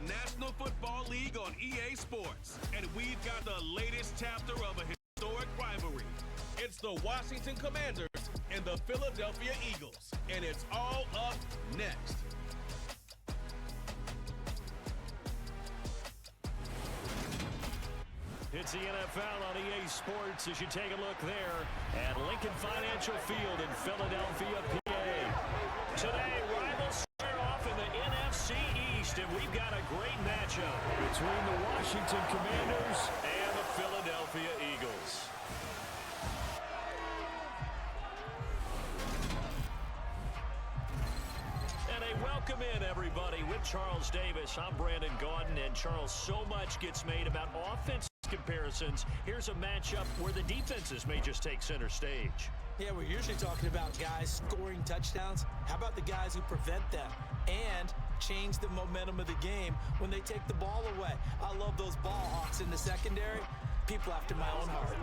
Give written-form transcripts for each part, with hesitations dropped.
National Football League on EA Sports. And we've got the latest chapter of a historic rivalry. It's the Washington Commanders and the Philadelphia Eagles. And it's all up next. It's the NFL on EA Sports as you take a look there at Lincoln Financial Field in Philadelphia, PA. Today, rivals square off in the NFC East, and we've got a great matchup between the Washington Commanders and the Philadelphia Eagles. And a welcome in, everybody, with Charles Davis. I'm Brandon Gaudin, and Charles, so much gets made about offense comparisons. Here's a matchup where the defenses may just take center stage. Yeah, we're usually talking about guys scoring touchdowns. How about the guys who prevent them and change the momentum of the game when they take the ball away? I love those ball hawks in the secondary. People after my own heart.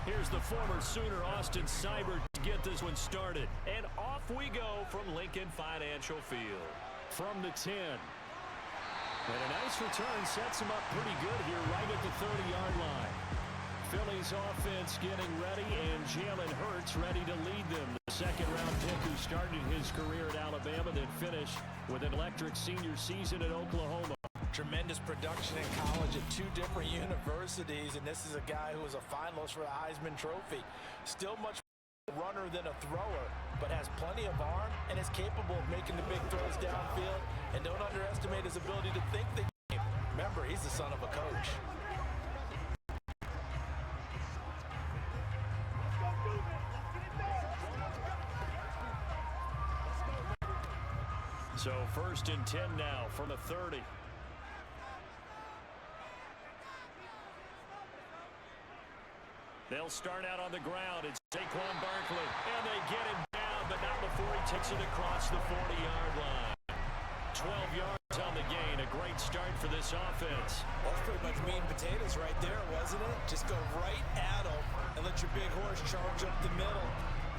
Here's the former Sooner, Austin Seibert, to get this one started. And off we go from Lincoln Financial Field. From the 10. And a nice return sets him up pretty good here right at the 30-yard line. Philly's offense getting ready, and Jalen Hurts ready to lead them. The second-round pick who started his career at Alabama, then finished with an electric senior season at Oklahoma. Tremendous production in college at two different universities, and this is a guy who was a finalist for the Heisman Trophy. Still much more runner than a thrower, but has plenty of arm and is capable of making the big throws downfield. And don't underestimate his ability to think the game. Remember, he's the son of a coach. So 1st and 10 now from the 30. They'll start out on the ground. It's Saquon Barkley. And they get him down, but not before he takes it across the 40-yard line. 12 yards on the gain. A great start for this offense. That's pretty much meat and potatoes right there, wasn't it? Just go right at him and let your big horse charge up the middle.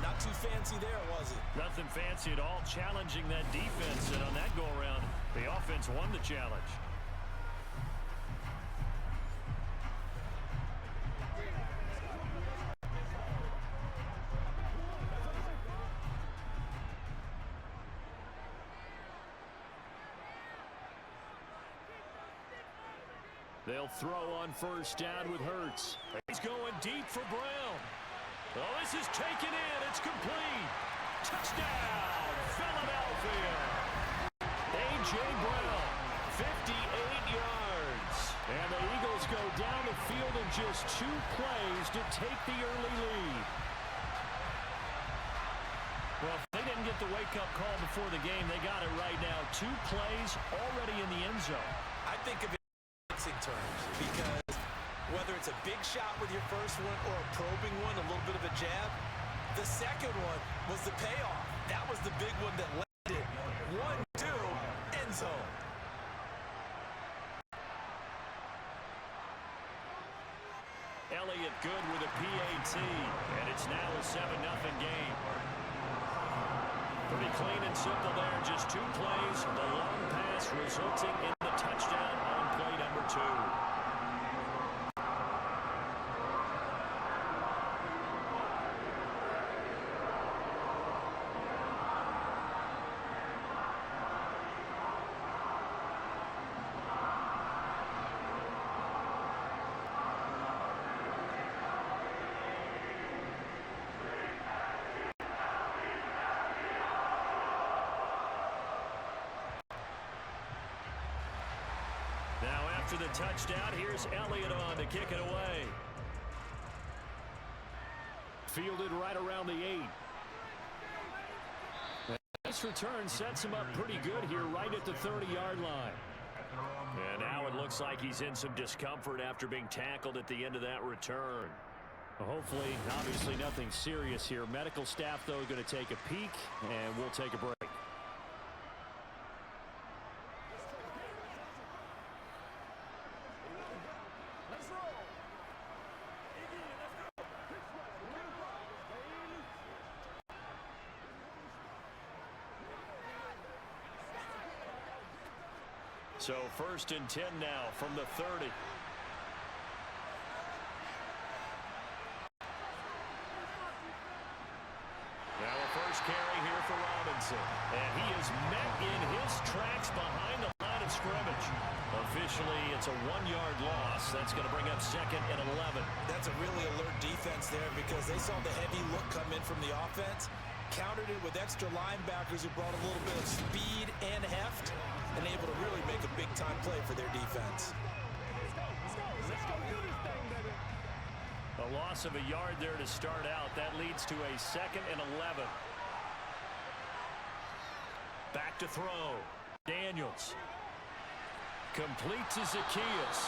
Not too fancy there, was it? Nothing fancy at all. Challenging that defense, and on that go-around, the offense won the challenge. They'll throw on 1st down with Hurts. He's going deep for Brown. Oh, this is taken in. It's complete. Touchdown, Philadelphia. A.J. Brown, 58 yards. And the Eagles go down the field in just 2 plays to take the early lead. Well, if they didn't get the wake-up call before the game, they got it right now. 2 plays already in the end zone. I think of it in terms, because whether it's a big shot with your first one or a probing one, a little bit of a jab, the second one was the payoff. That was the big one that landed. 1-2, end zone. Elliott good with a PAT, and it's now a 7-0 game. Pretty clean and simple there, just 2 plays. The long pass resulting in the touchdown on play number 2. after the touchdown. Here's Elliott on to kick it away. Fielded right around the 8. This return sets him up pretty good here right at the 30-yard line. And now it looks like he's in some discomfort after being tackled at the end of that return. Well, hopefully, obviously nothing serious here. Medical staff, though, going to take a peek, and we'll take a break. So 1st and 10 now from the 30. Now a first carry here for Robinson. And he is met in his tracks behind the line of scrimmage. Officially, it's a 1-yard loss. That's going to bring up 2nd and 11. That's a really alert defense there because they saw the heavy look come in from the offense, countered it with extra linebackers who brought a little bit of speed and heft, and able to really make a big-time play for their defense. A loss of a yard there to start out. That leads to a 2nd and 11. Back to throw. Daniels. Complete to Zacchaeus.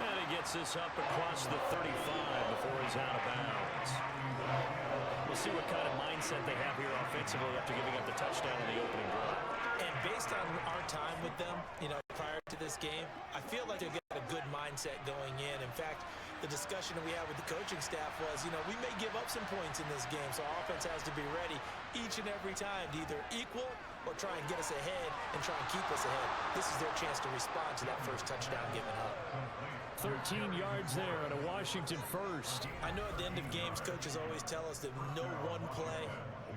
And he gets this up across the 35 before he's out of bounds. We'll see what kind of mindset they have here offensively after giving up the touchdown on the opening drive. And based on our time with them, prior to this game, I feel like they've got a good mindset going in. In fact, the discussion that we had with the coaching staff was, we may give up some points in this game, so our offense has to be ready each and every time to either equal or try and get us ahead and try and keep us ahead. This is their chance to respond to that first touchdown given up. 13 yards there and a Washington first. I know at the end of games, coaches always tell us that no one play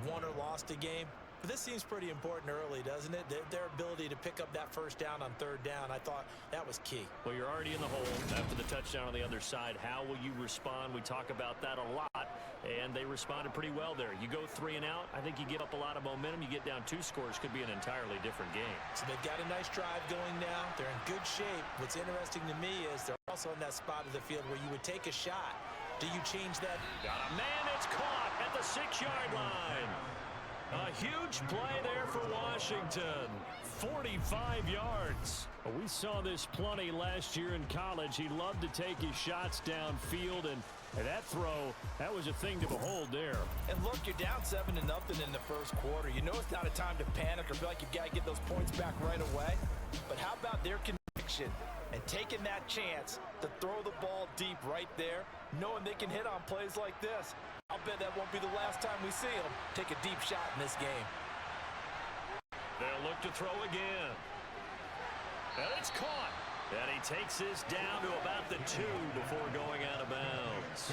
won or lost a game. But this seems pretty important early, doesn't it? Their ability to pick up that first down on 3rd down, I thought that was key. Well, you're already in the hole after the touchdown on the other side. How will you respond? We talk about that a lot, and they responded pretty well there. You go 3 and out, I think you give up a lot of momentum. You get down 2 scores, could be an entirely different game. So they've got a nice drive going now. They're in good shape. What's interesting to me is they're also in that spot of the field where you would take a shot. Do you change that? Got a man, it's caught at the 6-yard line. A huge play there for Washington. 45 yards. We saw this plenty last year in college. He loved to take his shots downfield, and that throw, that was a thing to behold there. And look, you're down 7-0 in the first quarter. You know it's not a time to panic or feel like you've got to get those points back right away. But how about their conviction and taking that chance to throw the ball deep right there, knowing they can hit on plays like this? I'll bet that won't be the last time we see them take a deep shot in this game. They'll look to throw again. And it's caught. And he takes this down to about the 2 before going out of bounds.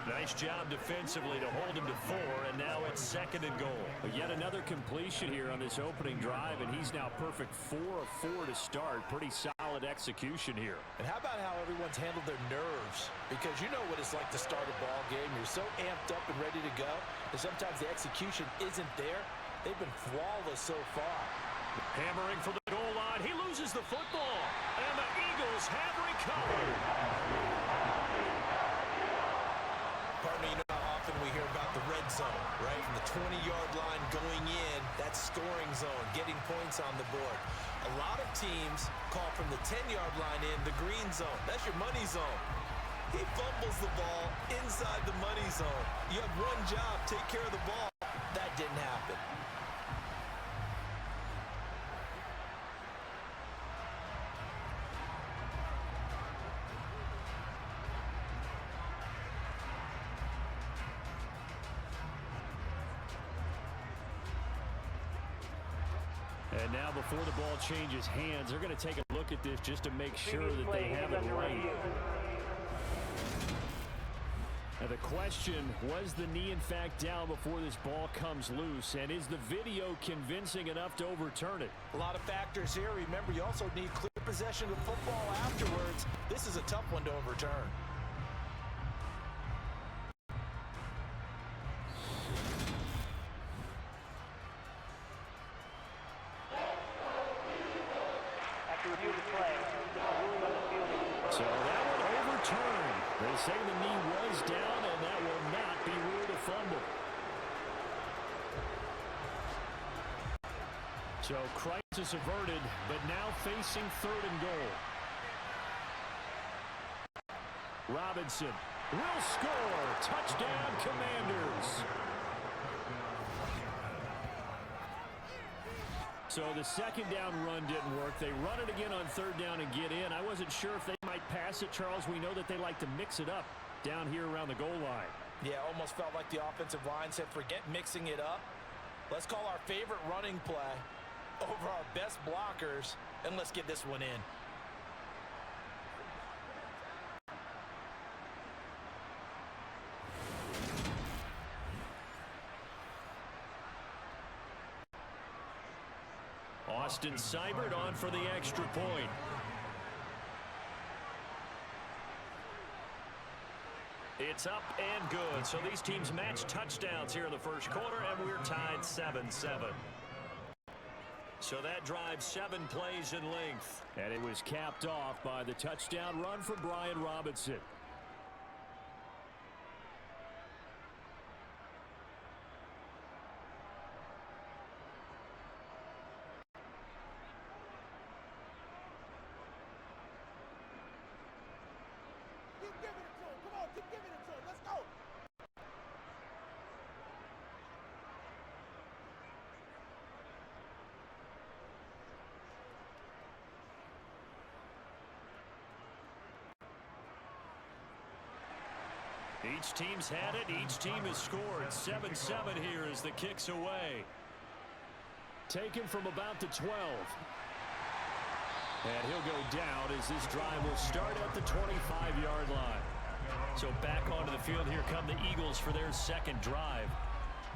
Nice job defensively to hold him to 4, and now it's 2nd and goal. But yet another completion here on this opening drive, and he's now perfect 4 of 4 to start. Pretty solid execution here. And how about how everyone's handled their nerves? Because you know what it's like to start a ball game. You're so amped up and ready to go, and sometimes the execution isn't there. They've been flawless so far. Hammering for the goal line. He loses the football, and the Eagles have recovered. Partner, you know how often we hear about the red zone, right? From the 20-yard line going in, that scoring zone, getting points on the board. A lot of teams call from the 10-yard line in the green zone. That's your money zone. He fumbles the ball inside the money zone. You have one job, take care of the ball. That didn't happen. And now before the ball changes hands, they're going to take a look at this just to make sure that they have it right. Now the question, was the knee in fact down before this ball comes loose? And is the video convincing enough to overturn it? A lot of factors here. Remember, you also need clear possession of the football afterwards. This is a tough one to overturn. After review of the play, the ruling on the field So that one overturned. They say the knee was down, and that will not be ruled a fumble. So crisis averted, but now facing 3rd and goal. Robinson will score. Touchdown, Commanders. So the second down run didn't work. They run it again on 3rd down and get in. I wasn't sure if they might pass it, Charles. We know that they like to mix it up down here around the goal line. Yeah, almost felt like the offensive line said, forget mixing it up. Let's call our favorite running play over our best blockers, and let's get this one in. Austin Seibert on for the extra point. It's up and good. So these teams match touchdowns here in the first quarter, and we're tied 7-7. So that drives 7 plays in length. And it was capped off by the touchdown run for Brian Robinson. Each team's had it. Each team has scored. 7-7 here as the kick's away. Taken from about the 12. And he'll go down as this drive will start at the 25-yard line. So back onto the field, here come the Eagles for their second drive.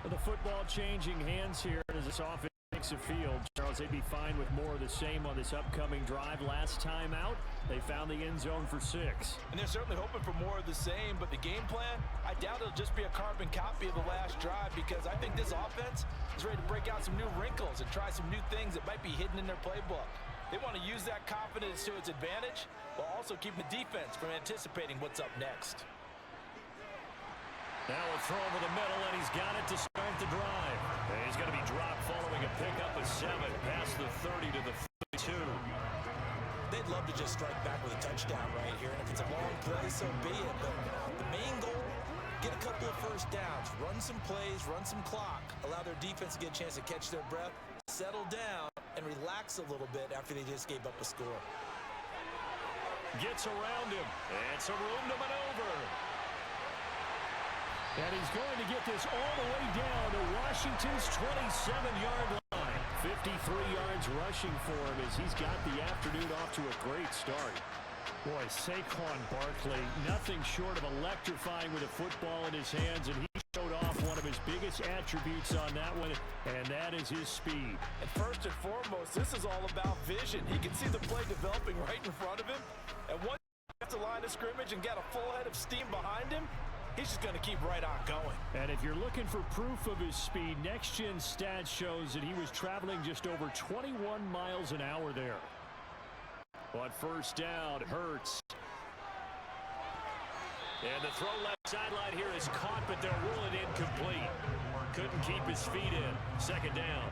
The football changing hands here as this offense takes the field. Charles, they'd be fine with more of the same on this upcoming drive. Last time out, they found the end zone for 6. And they're certainly hoping for more of the same, but the game plan, I doubt it'll just be a carbon copy of the last drive, because I think this offense is ready to break out some new wrinkles and try some new things that might be hidden in their playbook. They want to use that confidence to its advantage while also keeping the defense from anticipating what's up next. Now a throw over the middle, and he's got it to start the drive. And he's going to be dropped following a pickup of 7 past the 30 to the 32. They'd love to just strike back with a touchdown right here, and if it's a long play, so be it. But the main goal, get a couple of first downs, run some plays, run some clock, allow their defense to get a chance to catch their breath, settle down, and relax a little bit after they just gave up a score. Gets around him, and some room to maneuver. And he's going to get this all the way down to Washington's 27-yard line. 53 yards rushing for him as he's got the afternoon off to a great start. Boy, Saquon Barkley, nothing short of electrifying with a football in his hands, and he showed off one of his biggest attributes on that one, and that is his speed. And first and foremost, this is all about vision. He can see the play developing right in front of him, and once he gets the line of scrimmage and got a full head of steam behind him, he's just going to keep right on going. And if you're looking for proof of his speed, Next Gen Stats shows that he was traveling just over 21 miles an hour there. On first down, Hurts. And the throw left sideline here is caught, but they'll rule it incomplete. Couldn't keep his feet in. Second down.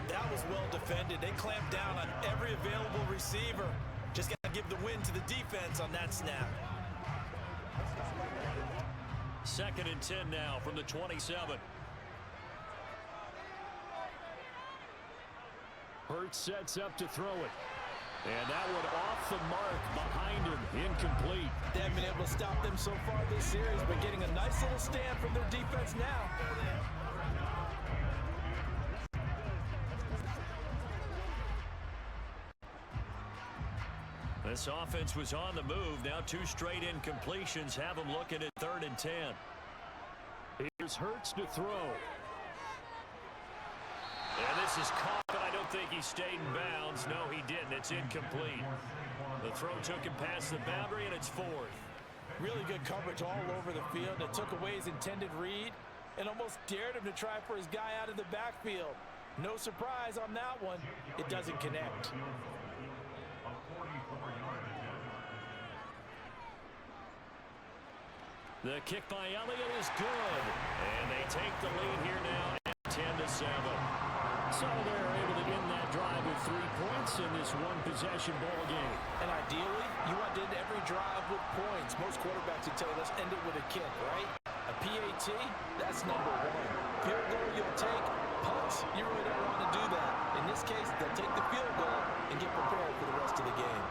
That was well defended. They clamped down on every available receiver. Just got to give the win to the defense on that snap. Second and 10 now from the 27. Hurts sets up to throw it. And that one off the mark behind him. Incomplete. They haven't been able to stop them so far this series, but getting a nice little stand from their defense now. This offense was on the move. Now 2 straight incompletions have them looking at 3rd and 10. Here's Hurts to throw. And this is caught, but I don't think he stayed in bounds. No, he didn't. It's incomplete. The throw took him past the boundary, and it's 4th. Really good coverage all over the field. It took away his intended read and almost dared him to try for his guy out of the backfield. No surprise on that one. It doesn't connect. The kick by Elliott is good. And they take the lead here now at 10-7. So they're able to end that drive with 3 points in this one-possession ball game. And ideally, you want to end every drive with points. Most quarterbacks would tell you, let's end it with a kick, right? A PAT, that's number 1. Field goal you'll take. Punts, you really don't want to do that. In this case, they'll take the field goal and get prepared for the rest of the game.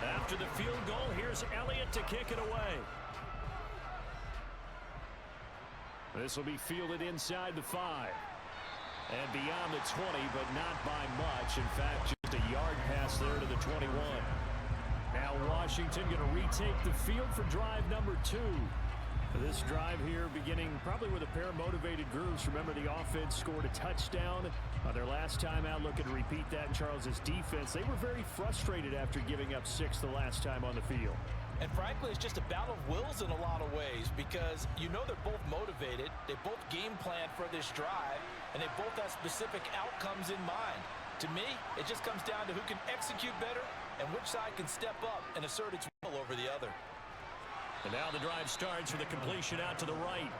After the field goal, here's Elliott to kick it away. This will be fielded inside the 5. And beyond the 20, but not by much. In fact, just a yard pass there to the 21. Now Washington going to retake the field for drive number 2. This drive here beginning probably with a pair of motivated groups. Remember, the offense scored a touchdown on their last time out. Looking to repeat that in Charles's defense. They were very frustrated after giving up 6 the last time on the field. And frankly, it's just a battle of wills in a lot of ways because you know they're both motivated. They both game plan for this drive, and they both have specific outcomes in mind. To me, it just comes down to who can execute better and which side can step up and assert its will over the other. And now the drive starts with a completion out to the right.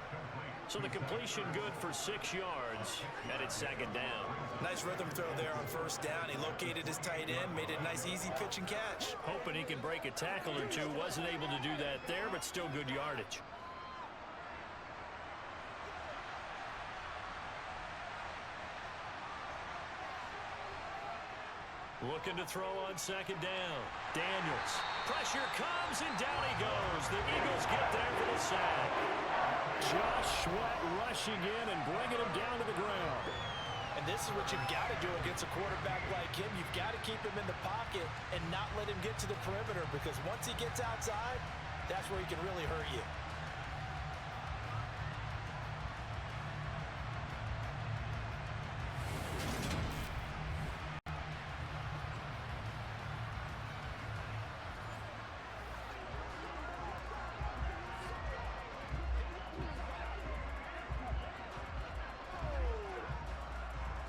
So the completion good for 6 yards, and it's 2nd down. Nice rhythm throw there on 1st down. He located his tight end, made it a nice easy pitch and catch. Hoping he can break a tackle or two. Wasn't able to do that there, but still good yardage. Looking to throw on 2nd down. Daniels. Pressure comes, and down he goes. The Eagles get there for the sack. Josh Sweat rushing in and bringing him down to the ground. And this is what you've got to do against a quarterback like him. You've got to keep him in the pocket and not let him get to the perimeter because once he gets outside, that's where he can really hurt you.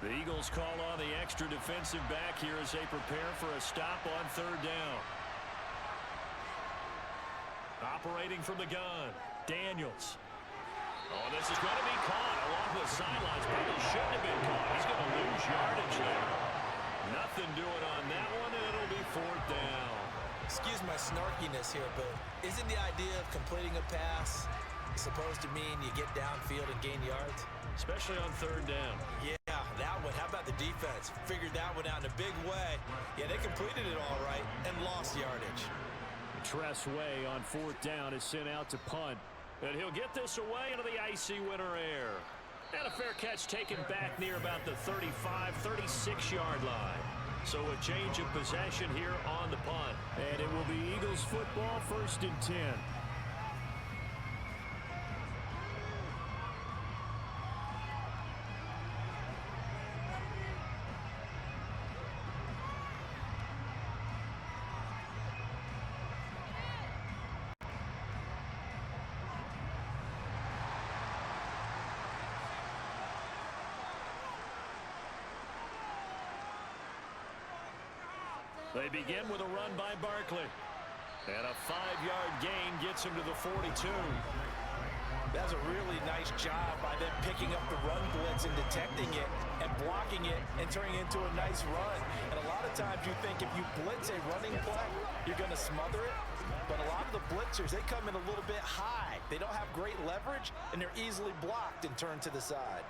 The Eagles call on the extra defensive back here as they prepare for a stop on 3rd down. Operating from the gun, Daniels. Oh, this is going to be caught along the sidelines. Probably shouldn't have been caught. He's going to lose yardage there. Nothing doing on that one, and it'll be 4th down. Excuse my snarkiness here, but isn't the idea of completing a pass supposed to mean you get downfield and gain yards? Especially on 3rd down. Yeah, that one. How about the defense? Figured that one out in a big way. Yeah, they completed it all right and lost yardage. Tress Way on 4th down is sent out to punt. And he'll get this away into the icy winter air. And a fair catch taken back near about the 35, 36-yard line. So a change of possession here on the punt. And it will be Eagles football, 1st and 10. They begin with a run by Barkley. And a 5-yard gain gets him to the 42. That's a really nice job by them picking up the run blitz and detecting it and blocking it and turning it into a nice run. And a lot of times you think if you blitz a running play, you're going to smother it. But a lot of the blitzers, they come in a little bit high. They don't have great leverage, and they're easily blocked and turned to the side.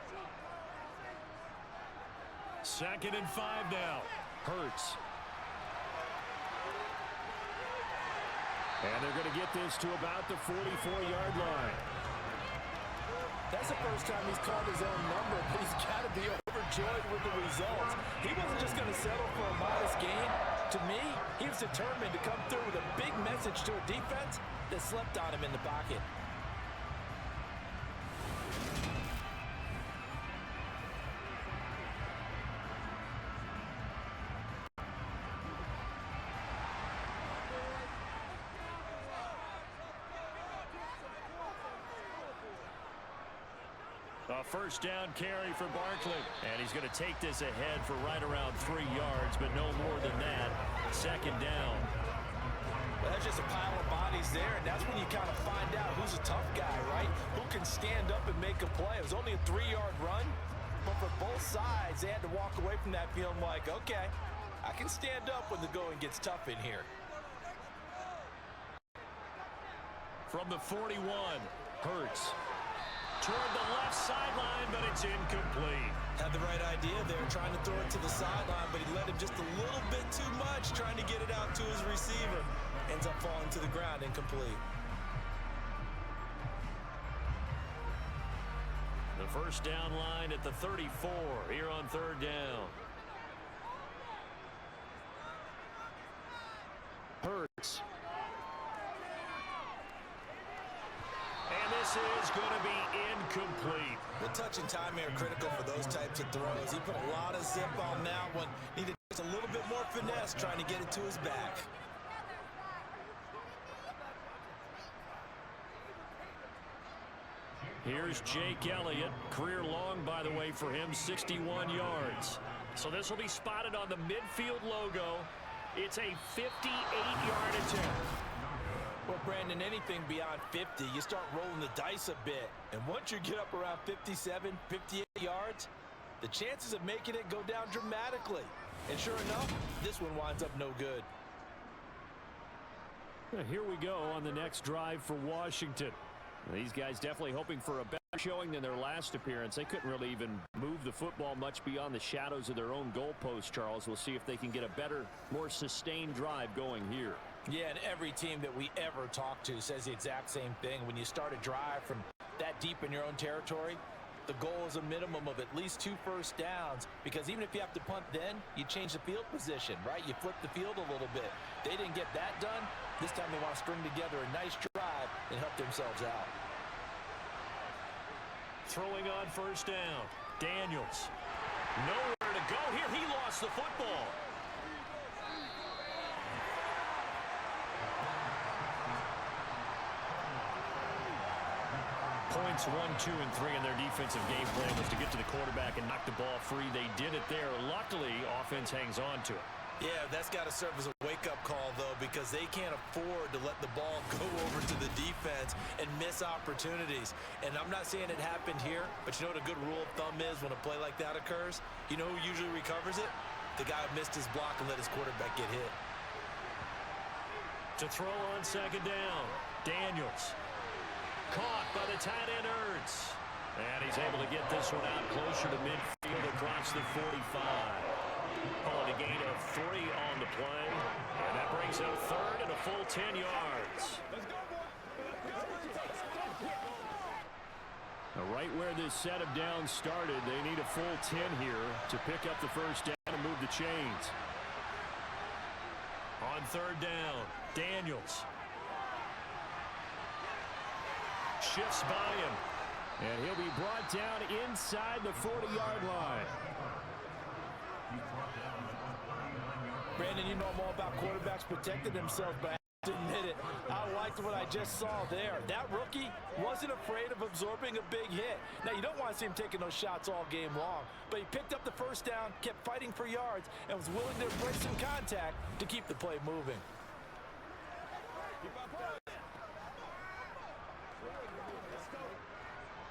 2nd and 5 now. Hurts. And they're going to get this to about the 44-yard line. That's the first time he's called his own number, but he's got to be overjoyed with the results. He wasn't just going to settle for a modest gain. To me, he was determined to come through with a big message to a defense that slept on him in the pocket. A first down carry for Barkley. And he's going to take this ahead for right around 3 yards, but no more than that. Second down. Well, that's just a pile of bodies there, and that's when you kind of find out who's a tough guy, right? Who can stand up and make a play. It was only a 3-yard run, but for both sides, they had to walk away from that feeling like, okay, I can stand up when the going gets tough in here. From the 41, Hurts. Toward the left sideline, but it's incomplete. Had the right idea there, trying to throw it to the sideline, but he led him just a little bit too much, trying to get it out to his receiver. Ends up falling to the ground, incomplete. The first down line at the 34 here on third down. Hurts. And this is going to be incomplete. The touch and time here are critical for those types of throws. He put a lot of zip on that one. Needed just a little bit more finesse trying to get it to his back. Here's Jake Elliott. Career long, by the way, for him, 61 yards. So this will be spotted on the midfield logo. It's a 58-yard attempt. Well, Brandon, anything beyond 50, you start rolling the dice a bit. And once you get up around 57, 58 yards, the chances of making it go down dramatically. And sure enough, this one winds up no good. Here we go on the next drive for Washington. These guys definitely hoping for a better showing than their last appearance. They couldn't really even move the football much beyond the shadows of their own goalpost, Charles. We'll see if they can get a better, more sustained drive going here. Yeah, and every team that we ever talk to says the exact same thing. When you start a drive from that deep in your own territory, the goal is a minimum of at least 2 first downs, because even if you have to punt then, you change the field position, right? You flip the field a little bit. They didn't get that done. This time they want to string together a nice drive and help themselves out. Throwing on first down. Daniels. Nowhere to go here. He lost the football. Points 1, 2, and 3 in their defensive game plan was to get to the quarterback and knock the ball free. They did it there. Luckily, offense hangs on to it. Yeah, that's got to serve as a wake-up call, though, because they can't afford to let the ball go over to the defense and miss opportunities. And I'm not saying it happened here, but you know what a good rule of thumb is when a play like that occurs? You know who usually recovers it? The guy who missed his block and let his quarterback get hit. To throw on second down, Daniels. Caught by the tight end, Hurts. And he's able to get this one out closer to midfield across the 45. Calling a gain of 3 on the play. And that brings up third and a full 10 yards. Now, right where this set of downs started, they need a full 10 here to pick up the first down and move the chains. On third down, Daniels. Shifts by him. And he'll be brought down inside the 40-yard line. Brandon, you know I'm all about quarterbacks protecting themselves, but I have to admit it, I liked what I just saw there. That rookie wasn't afraid of absorbing a big hit. Now, you don't want to see him taking those shots all game long, but he picked up the first down, kept fighting for yards, and was willing to embrace some contact to keep the play moving.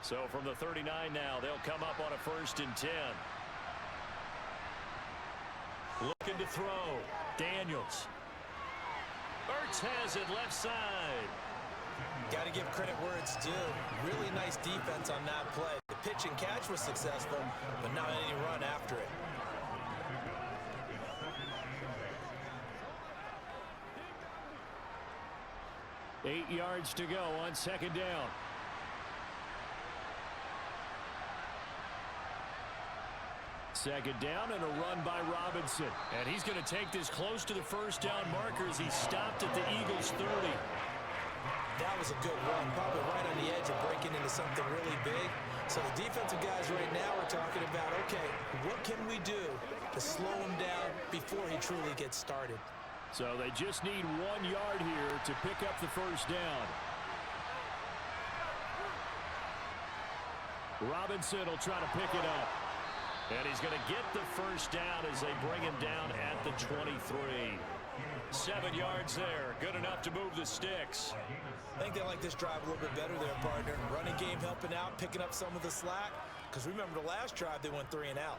So from the 39 now, they'll come up on a 1st and 10. Looking to throw. Daniels. Ertz has it left side. Got to give credit where it's due. Really nice defense on that play. The pitch and catch was successful, but not any run after it. Eight yards to go on second down. Second down and a run by Robinson. And he's going to take this close to the first down marker as he stopped at the Eagles' 30. That was a good run, probably right on the edge of breaking into something really big. So the defensive guys right now are talking about, okay, what can we do to slow him down before he truly gets started? So they just need 1 yard here to pick up the first down. Robinson will try to pick it up. And he's going to get the first down as they bring him down at the 23. 7 yards there. Good enough to move the sticks. I think they like this drive a little bit better there, partner. Running game helping out, picking up some of the slack. Because remember the last drive, they went 3 and out.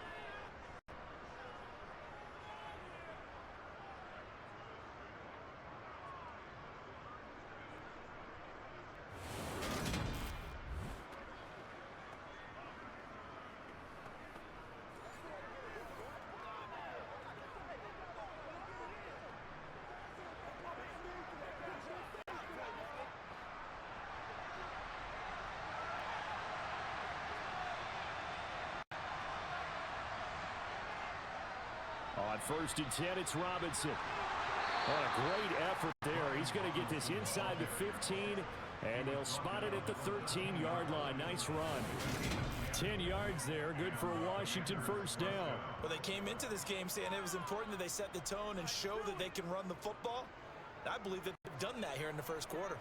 On 1st and 10, it's Robinson. Oh, a great effort there. He's going to get this inside the 15, and they'll spot it at the 13-yard line. Nice run. 10 yards there. Good for a Washington first down. Well, they came into this game saying it was important that they set the tone and show that they can run the football. I believe that they've done that here in the first quarter.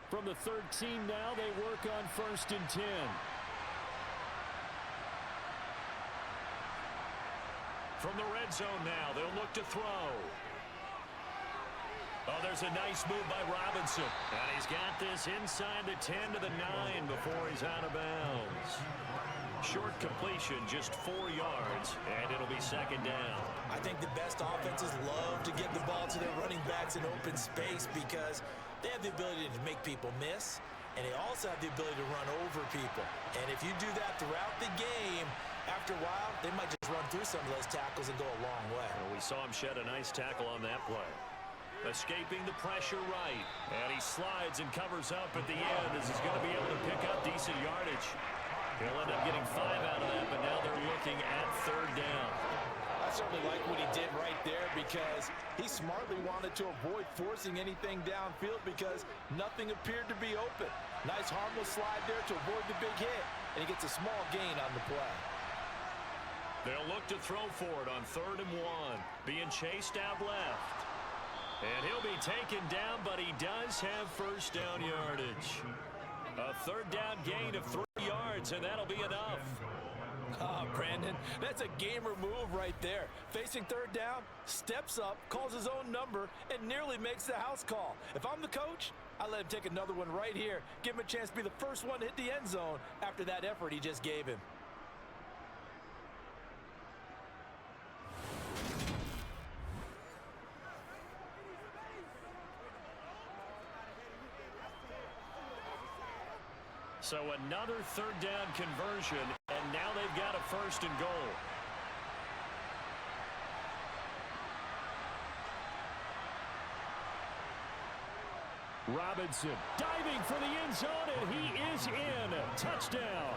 From the 13 now, they work on 1st and 10. From the red zone now, they'll look to throw. Oh, there's a nice move by Robinson. And he's got this inside the 10 to the 9 before he's out of bounds. Short completion, just 4 yards, and it'll be 2nd down. I think the best offenses love to get the ball to their running backs in open space because they have the ability to make people miss, and they also have the ability to run over people. And if you do that throughout the game, after a while, they might just run through some of those tackles and go a long way. Well, we saw him shed a nice tackle on that play. Escaping the pressure right, and he slides and covers up at the end as he's going to be able to pick up decent yardage. He'll end up getting 5 out of that, but now they're looking at 3rd down. I certainly like what he did right there because he smartly wanted to avoid forcing anything downfield because nothing appeared to be open. Nice harmless slide there to avoid the big hit, and he gets a small gain on the play. They'll look to throw for it on 3rd and 1, being chased out left. And he'll be taken down, but he does have first down yardage. A 3rd down gain of 3 yards, and that'll be enough. Oh, Brandon, that's a gamer move right there. Facing 3rd down, steps up, calls his own number, and nearly makes the house call. If I'm the coach, I let him take another one right here. Give him a chance to be the first one to hit the end zone after that effort he just gave him. So another 3rd down conversion, and now they've got a 1st and goal. Robinson diving for the end zone, and he is in. Touchdown.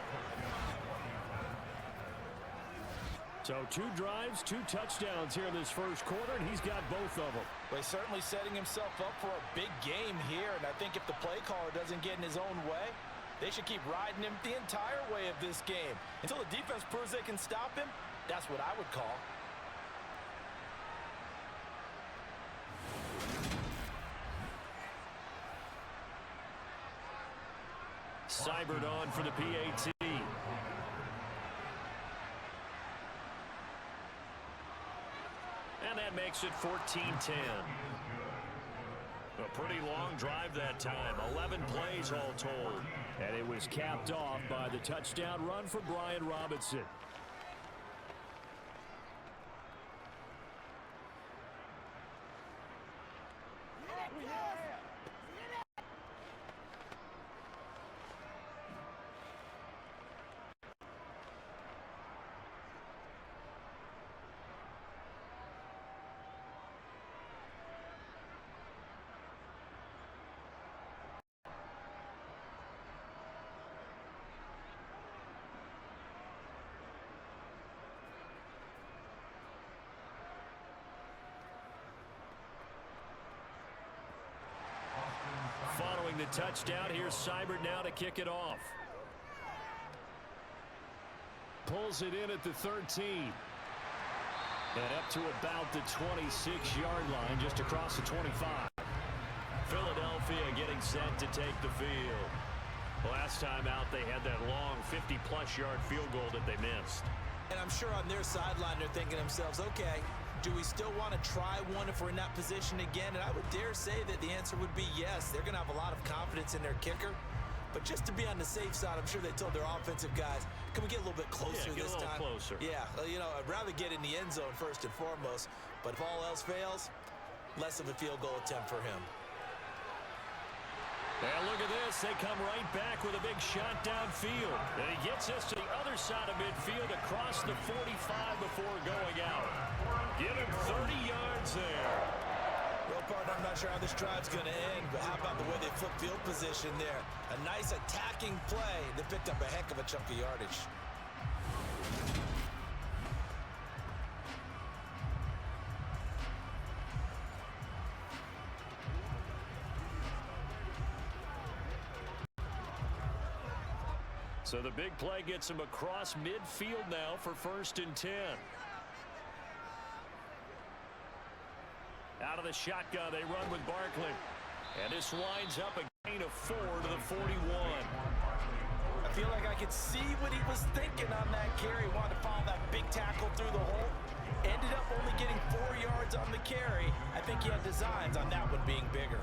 So 2 drives, 2 touchdowns here in this first quarter, and he's got both of them. Well, he's certainly setting himself up for a big game here, and I think if the play caller doesn't get in his own way, they should keep riding him the entire way of this game. Until the defense proves they can stop him, that's what I would call. Seibert on for the PAT. And that makes it 14-10. A pretty long drive that time. 11 plays all told. And it was capped off by the touchdown run for Brian Robinson. The touchdown. Here's Seibert now to kick it off. pulls it in at the 13. And up to about the 26-yard line, just across the 25. Philadelphia getting set to take the field. Last time out, they had that long 50-plus yard field goal that they missed. And I'm sure on their sideline, they're thinking to themselves, okay, do we still want to try one if we're in that position again? And I would dare say that the answer would be yes. They're going to have a lot of confidence in their kicker. But just to be on the safe side, I'm sure they told their offensive guys, can we get a little bit closer this time? Get a little closer. Yeah, you know, I'd rather get in the end zone first and foremost. But if all else fails, less of a field goal attempt for him. And look at this. They come right back with a big shot downfield. And he gets us to the other side of midfield across the 45 before going out. Give him 30 yards there. Well, partner, I'm not sure how this drive's going to end, but how about the way they flip field position there? A nice attacking play that picked up a heck of a chunk of yardage. So the big play gets him across midfield now for 1st and 10. Out of the shotgun, they run with Barkley. And this winds up a gain of 4 to the 41. I feel like I could see what he was thinking on that carry. Wanted to follow that big tackle through the hole. Ended up only getting 4 yards on the carry. I think he had designs on that one being bigger.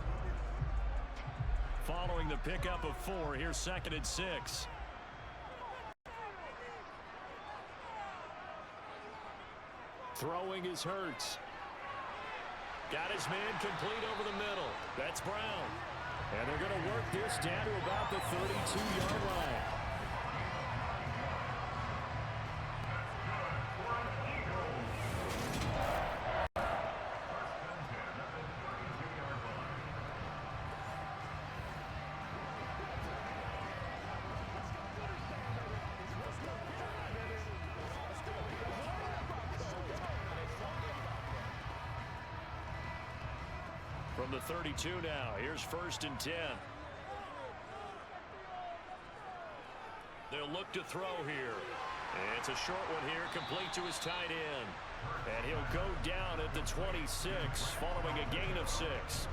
Following the pickup of 4, here's 2nd and 6. Throwing is Hurts. Got his man complete over the middle. That's Brown. And they're going to work this down to about the 32-yard line. From the 32 now, here's 1st and 10. They'll look to throw here. And it's a short one here, complete to his tight end. And he'll go down at the 26, following a gain of 6.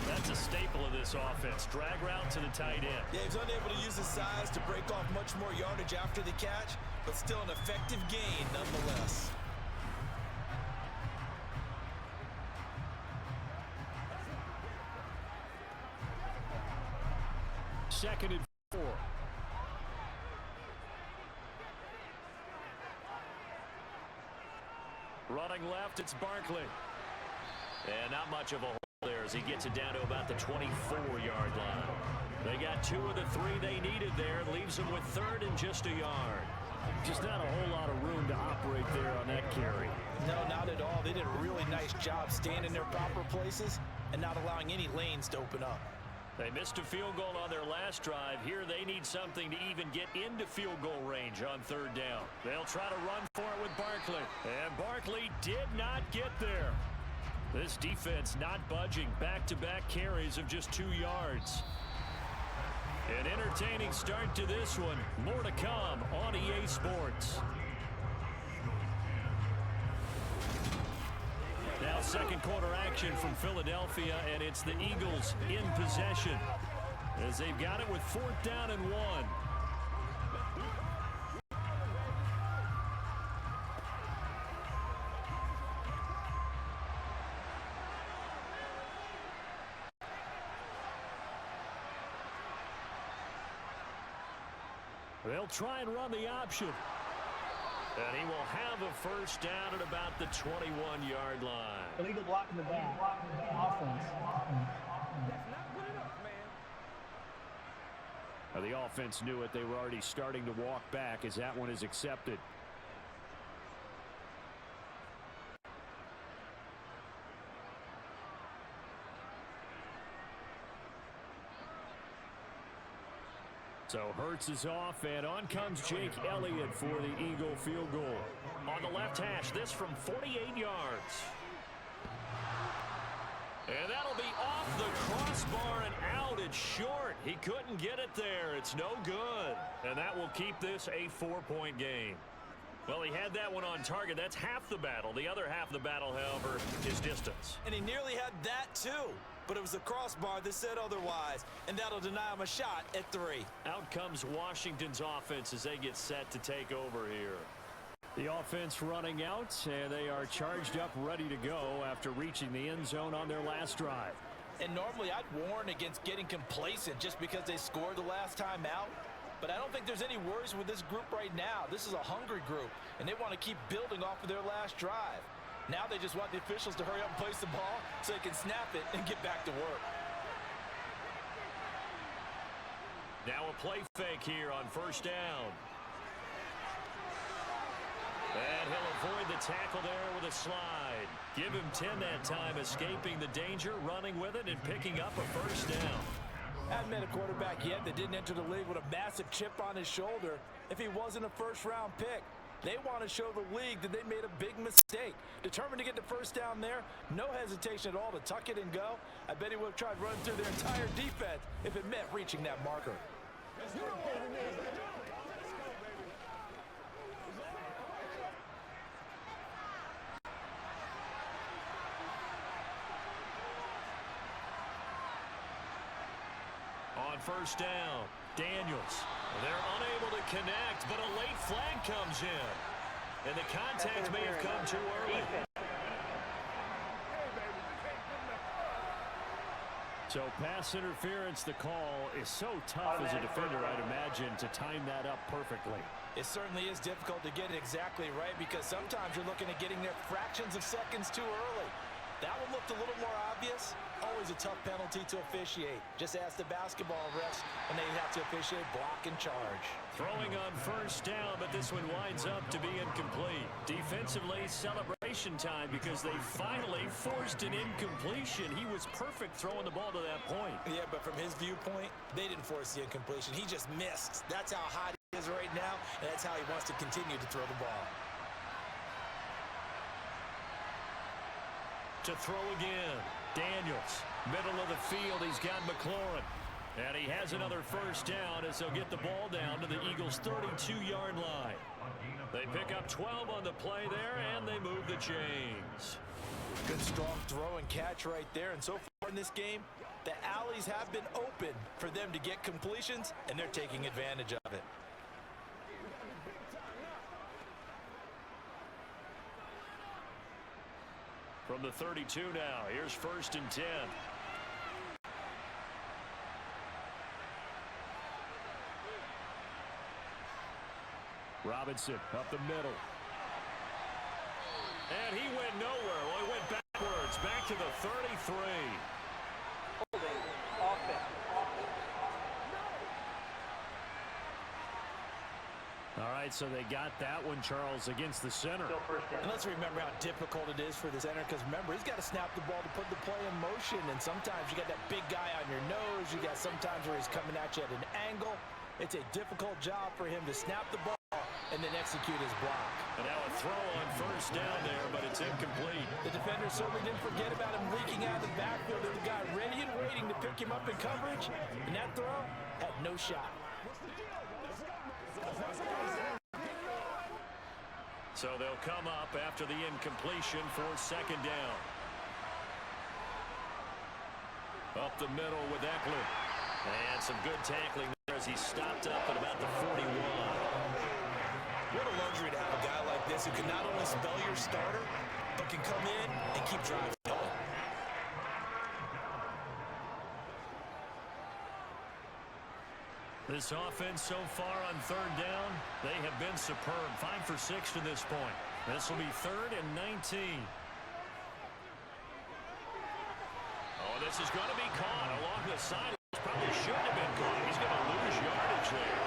That's a staple of this offense. Drag route to the tight end. Yeah, he's unable to use his size to break off much more yardage after the catch, but still an effective gain nonetheless. Second and 4. Running left, it's Barkley. And not much of a hole there as he gets it down to about the 24-yard line. They got 2 of the 3 they needed there. Leaves them with 3rd and just a yard. Just not a whole lot of room to operate there on that carry. No, not at all. They did a really nice job staying in their proper places and not allowing any lanes to open up. They missed a field goal on their last drive. Here they need something to even get into field goal range on 3rd down. They'll try to run for it with Barkley. And Barkley did not get there. This defense not budging. Back-to-back carries of just 2 yards. An entertaining start to this one. More to come on EA Sports. Now 2nd quarter action from Philadelphia, and it's the Eagles in possession as they've got it with 4th down and 1. They'll try and run the option. And he will have a 1st down at about the 21-yard line. Illegal block in the back. Offense. Now the offense knew it. They were already starting to walk back as that one is accepted. So Hurts is off, and on comes Jake Elliott for the Eagle field goal. On the left hash, this from 48 yards. And that'll be off the crossbar and out. It's short. He couldn't get it there. It's no good. And that will keep this a 4-point game. Well, he had that one on target. That's half the battle. The other half of the battle, however, is distance. And he nearly had that too. But it was the crossbar that said otherwise. And that'll deny him a shot at 3. Out comes Washington's offense as they get set to take over here. The offense running out, and they are charged up, ready to go after reaching the end zone on their last drive. And normally I'd warn against getting complacent just because they scored the last time out. But I don't think there's any worries with this group right now. This is a hungry group, and they want to keep building off of their last drive. Now they just want the officials to hurry up and place the ball so they can snap it and get back to work. Now a play fake here on first down. And he'll avoid the tackle there with a slide. Give him 10 that time, escaping the danger, running with it, and picking up a first down. Haven't met a quarterback yet that didn't enter the league with a massive chip on his shoulder if he wasn't a first-round pick. They want to show the league that they made a big mistake. Determined to get the first down there, no hesitation at all to tuck it and go. I bet he would have tried running through their entire defense if it meant reaching that marker. On first down, Daniels. They're unable to connect, but a late flag comes in. And the contact may have come too early. So pass interference, the call is so tough as a defender, I'd imagine, to time that up perfectly. It certainly is difficult to get it exactly right because sometimes you're looking at getting there fractions of seconds too early. That one looked a little more obvious. Always a tough penalty to officiate. Just ask the basketball refs when they have to officiate block and charge. Throwing on first down, but this one winds up to be incomplete. Defensively, celebration time because they finally forced an incompletion. He was perfect throwing the ball to that point. Yeah, but from his viewpoint, they didn't force the incompletion. He just missed. That's how hot he is right now, and that's how he wants to continue to throw the ball. To throw again, Daniels, middle of the field, he's got McLaurin. And he has another first down as they'll get the ball down to the Eagles' 32-yard line. They pick up 12 on the play there, and they move the chains. Good strong throw and catch right there, and so far in this game, the alleys have been open for them to get completions, and they're taking advantage of it. From the 32 now, here's first and 10. Robinson up the middle. And he went nowhere. Well, he went backwards, back to the 33. Offense. All right, so they got that one, Charles, against the center. And let's remember how difficult it is for the center because, remember, he's got to snap the ball to put the play in motion, and sometimes you got that big guy on your nose. You got sometimes where he's coming at you at an angle. It's a difficult job for him to snap the ball and then execute his block. And now a throw on first down there, but it's incomplete. The defender certainly didn't forget about him leaking out of the backfield. There's a guy ready and waiting to pick him up in coverage, and that throw had no shot. So they'll come up after the incompletion for second down. Up the middle with Eckler. And some good tackling there as he stopped up at about the 41. What a luxury to have a guy like this who can not only spell your starter, but can come in and keep driving going. This offense so far on third down, they have been superb. 5 for 6 to this point. This will be 3rd and 19. Oh, this is going to be caught along the side. Probably shouldn't have been caught. He's going to lose yardage there.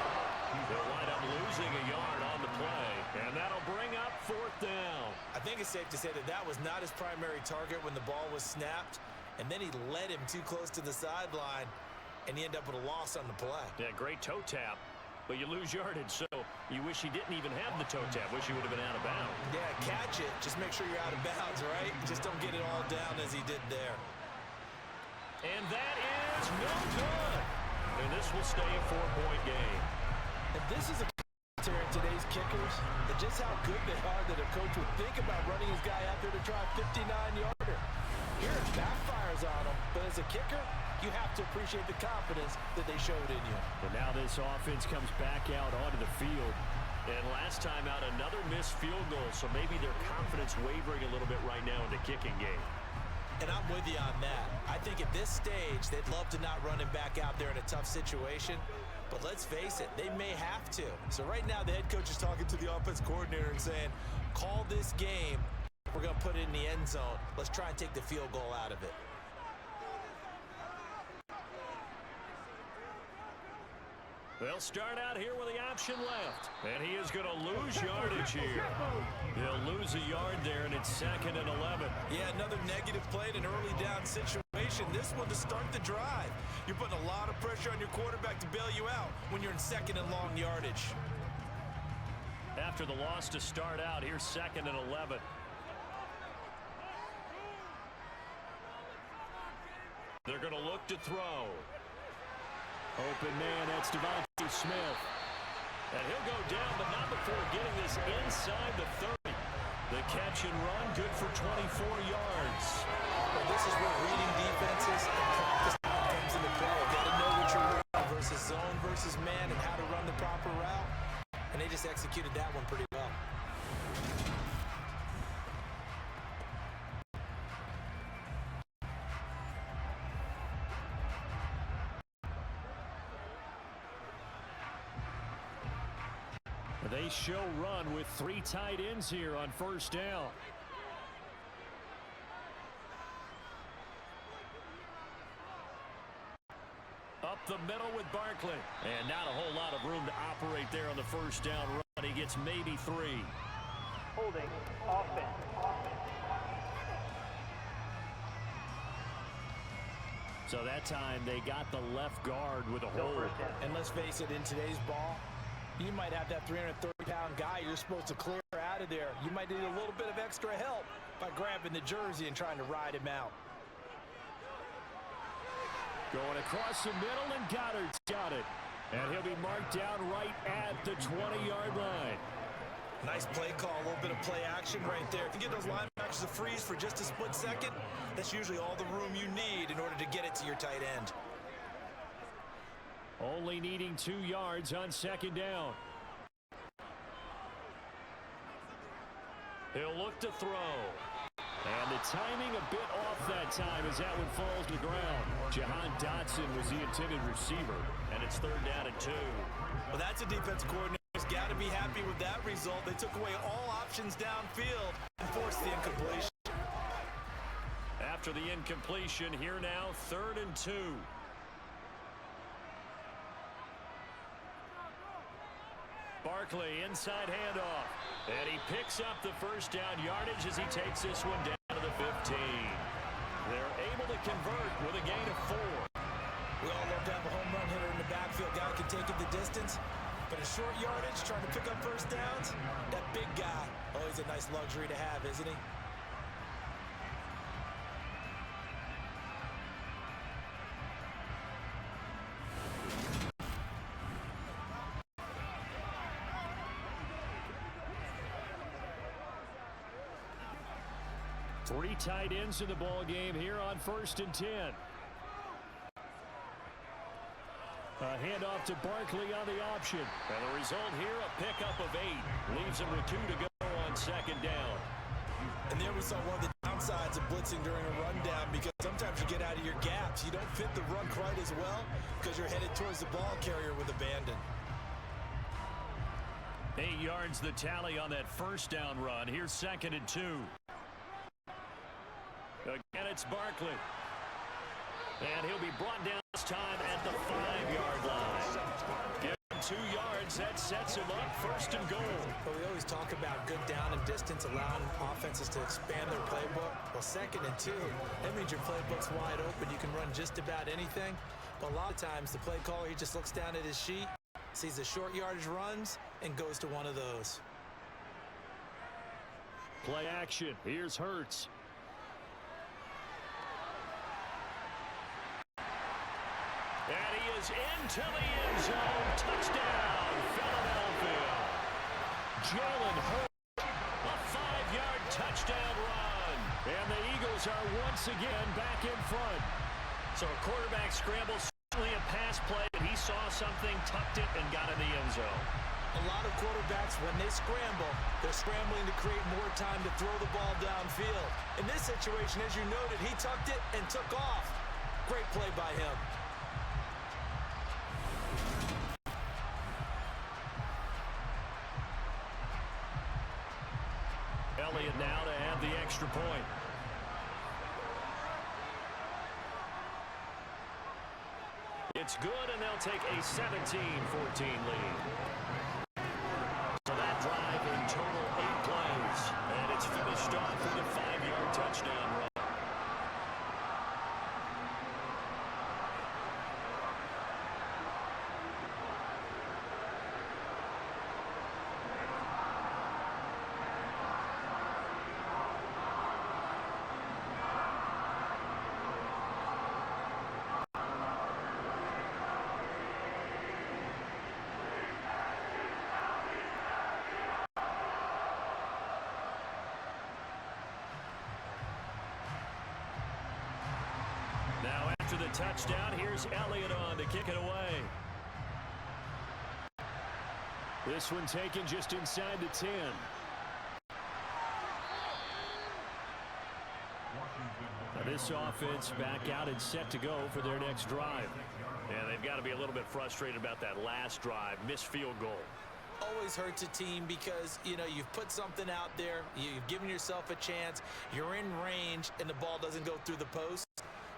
They'll wind up losing a yard on the play, and that'll bring up 4th down. I think it's safe to say that that was not his primary target when the ball was snapped, and then he led him too close to the sideline, and he ended up with a loss on the play. Yeah, great toe tap, but you lose yardage, so you wish he didn't even have the toe tap. Wish he would have been out of bounds. Yeah, catch it. Just make sure you're out of bounds, right? Just don't get it all down as he did there. And that is no good. And this will stay a 4-point game. And this is a commentary in today's kickers, and just how good they are that a coach would think about running his guy out there to try a 59-yarder. Here it backfires on him, but as a kicker, you have to appreciate the confidence that they showed in you. And now this offense comes back out onto the field. And last time out, another missed field goal, so maybe their confidence wavering a little bit right now in the kicking game. And I'm with you on that. I think at this stage, they'd love to not run him back out there in a tough situation. But let's face it, they may have to. So right now, the head coach is talking to the offense coordinator and saying, call this game. We're going to put it in the end zone. Let's try and take the field goal out of it. They'll start out here with the option left. And he is going to lose yardage here. He'll lose a yard there, and it's 2nd and 11. Yeah, another negative play in an early down situation. This one to start the drive. You're putting a lot of pressure on your quarterback to bail you out when you're in 2nd and long yardage. After the loss to start out, here's 2nd and 11. They're going to look to throw. Open man, that's Devontae Smith. And he'll go down, but not before getting this inside the 30. The catch and run, good for 24 yards. Well, this is where reading defenses and practice comes into play. You've got to know what you're running versus zone versus man and how to run the proper route. And they just executed that one pretty well. They show run with 3 tight ends here on 1st down. Up the middle with Barkley. And not a whole lot of room to operate there on the 1st down run. He gets maybe 3. Holding offense. So that time they got the left guard with a hold. And let's face it, in today's ball, you might have that 330-pound guy you're supposed to clear out of there. You might need a little bit of extra help by grabbing the jersey and trying to ride him out. Going across the middle, and Goddard's got it. And he'll be marked down right at the 20-yard line. Nice play call, a little bit of play action right there. If you get those linebackers to freeze for just a split second, that's usually all the room you need in order to get it to your tight end. Only needing 2 yards on 2nd down. He'll look to throw. And the timing a bit off that time as that one falls to the ground. Jahan Dotson was the intended receiver, and it's 3rd down and 2. Well, that's a defense coordinator who's got to be happy with that result. They took away all options downfield and forced the incompletion. After the incompletion, here now, 3rd and 2. Barkley, inside handoff. And he picks up the 1st down yardage as he takes this one down to the 15. They're able to convert with a gain of 4. We all love to have a home run hitter in the backfield. Guy can take it the distance. But a short yardage, trying to pick up 1st downs, that big guy, always a nice luxury to have, isn't he? Three tight ends in the ball game here on 1st and 10. A handoff to Barkley on the option. And the result here, a pickup of 8. Leaves him with 2 to go on 2nd down. And there we saw one of the downsides of blitzing during a rundown, because sometimes you get out of your gaps. You don't fit the run quite as well because you're headed towards the ball carrier with abandon. 8 yards the tally on that 1st down run. Here's 2nd and 2. Again, it's Barkley. And he'll be brought down this time at the 5-yard line. Give him 2 yards. That sets him up 1st and goal. Well, we always talk about good down and distance, allowing offenses to expand their playbook. Well, 2nd and 2, that means your playbook's wide open. You can run just about anything. But a lot of times, the play caller, he just looks down at his sheet, sees the short yardage runs, and goes to one of those. Play action. Here's Hurts. And he is into the end zone. Touchdown, Philadelphia. Jalen Hurts, a 5-yard touchdown run. And the Eagles are once again back in front. So a quarterback scramble, certainly a pass play, and he saw something, tucked it, and got in the end zone. A lot of quarterbacks, when they scramble, they're scrambling to create more time to throw the ball downfield. In this situation, as you noted, he tucked it and took off. Great play by him. Elliott now to add the extra point. It's good, and they'll take a 17-14 lead. So that drive in total 8 plays, and it's finished off with a 5-yard touchdown run. Now after the touchdown, here's Elliott on to kick it away. This one taken just inside the 10. Now this offense back out and set to go for their next drive. And they've got to be a little bit frustrated about that last drive, missed field goal. Always hurts a team because, you know, you've put something out there, you've given yourself a chance, you're in range, and the ball doesn't go through the post.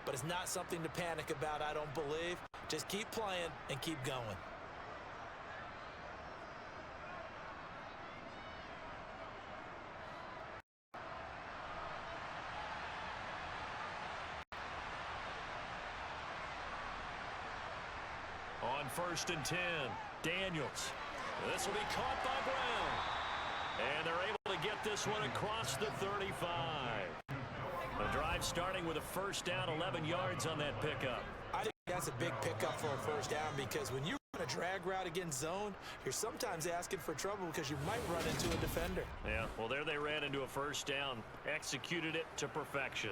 But it's not something to panic about, I don't believe. Just keep playing and keep going. On 1st and 10, Daniels. This will be caught by Brown. And they're able to get this one across the 35. The drive starting with a first down, 11 yards on that pickup. I think that's a big pickup for a first down because when you run a drag route against zone, you're sometimes asking for trouble because you might run into a defender. Yeah, well, there they ran into a first down, executed it to perfection.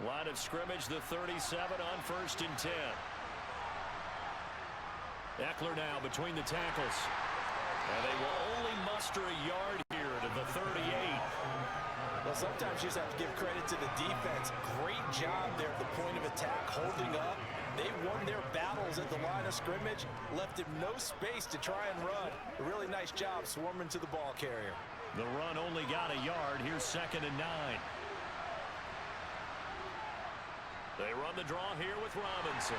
Line of scrimmage, the 37 on 1st and 10. Eckler now between the tackles. And they will only muster a yard here to the 38. Well, sometimes you just have to give credit to the defense. Great job there at the point of attack, holding up. They won their battles at the line of scrimmage, left him no space to try and run. A really nice job swarming to the ball carrier. The run only got a yard. Here's 2nd and 9. They run the draw here with Robinson.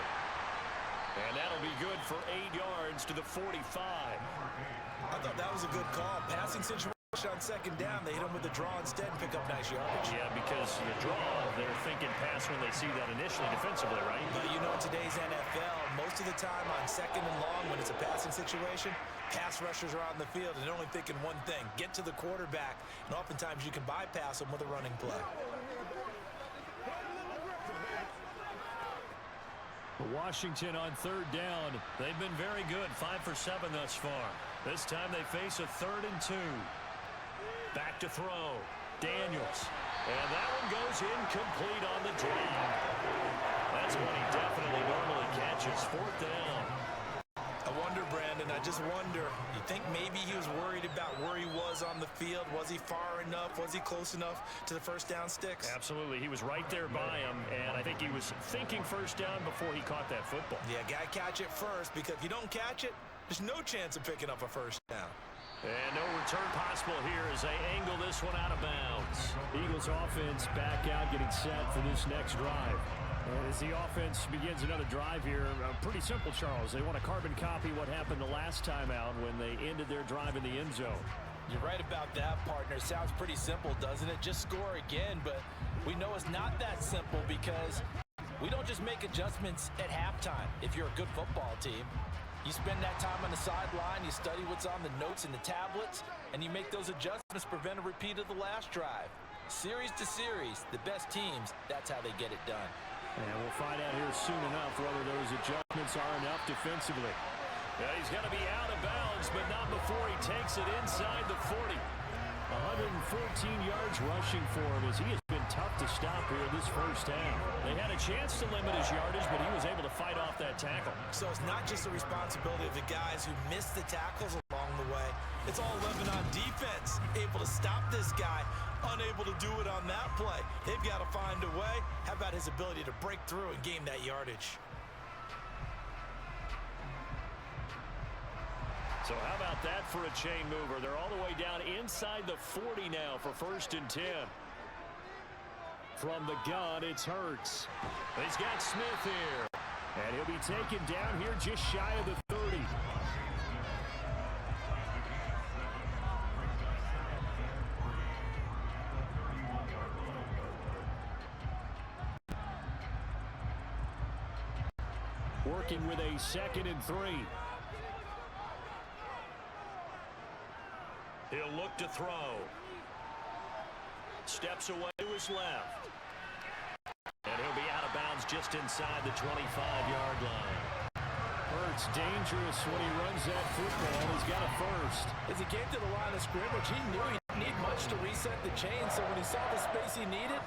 And that'll be good for 8 yards to the 45. I thought that was a good call. Passing situation on 2nd down. They hit him with the draw instead and pick up nice yardage. Yeah, because the draw, they're thinking pass when they see that initially defensively, right? But you know, in today's NFL, most of the time on 2nd and long when it's a passing situation, pass rushers are on the field and they're only thinking one thing, get to the quarterback. And oftentimes you can bypass them with a running play. Washington on 3rd down. They've been very good, 5 for 7 thus far. This time they face a 3rd and 2. Back to throw. Daniels. And that one goes incomplete on the drive. That's what he definitely normally catches. 4th down. I wonder, Brandon, I just wonder, you think maybe he was worried about where he was on the field? Was he far enough? Was he close enough to the first down sticks? Absolutely. He was right there by him, and I think he was thinking first down before he caught that football. Yeah, got to catch it first, because if you don't catch it, there's no chance of picking up a first down. And no return possible here as they angle this one out of bounds. Eagles offense back out, getting set for this next drive. And as the offense begins another drive here, pretty simple, Charles. They want to carbon copy what happened the last time out when they ended their drive in the end zone. You're right about that, partner. Sounds pretty simple, doesn't it? Just score again, but we know it's not that simple because we don't just make adjustments at halftime if you're a good football team. You spend that time on the sideline, you study what's on the notes and the tablets, and you make those adjustments to prevent a repeat of the last drive. Series to series, the best teams, that's how they get it done. And we'll find out here soon enough whether those adjustments are enough defensively. Yeah, he's going to be out of bounds, but not before he takes it inside the 40. 114 yards rushing for him as he has been tough to stop here this first half. They had a chance to limit his yardage, but he was able to fight off that tackle. So it's not just the responsibility of the guys who missed the tackles along the way. It's all Lebanon defense, able to stop this guy, unable to do it on that play. They've got to find a way. How about his ability to break through and gain that yardage? So how about that for a chain mover? They're all the way down inside the 40 now for 1st and 10. From the gun, it's Hurts. He's got Smith here. And he'll be taken down here just shy of the 30. Working with a 2nd and 3. He'll look to throw. Steps away to his left. And he'll be out of bounds just inside the 25-yard line. Hurts dangerous when he runs that football. He's got a first. As he came to the line of scrimmage, he knew he didn't need much to reset the chain, so when he saw the space he needed,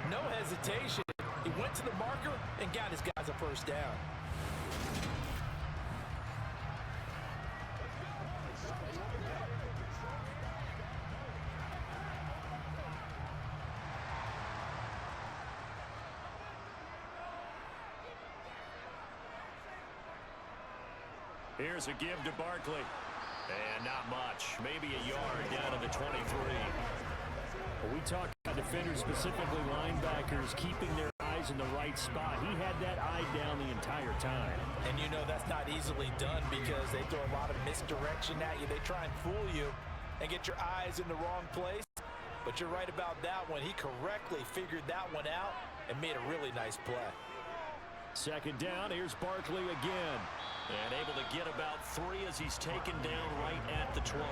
no hesitation. He went to the marker and got his guys a first down. Here's a give to Barkley. And not much. Maybe a yard down to the 23. Well, we talk about defenders, specifically linebackers, keeping their eyes in the right spot. He had that eye down the entire time. And you know that's not easily done because they throw a lot of misdirection at you. They try and fool you and get your eyes in the wrong place. But you're right about that one. He correctly figured that one out and made a really nice play. 2nd down, here's Barkley again. And able to get about 3 as he's taken down right at the 20.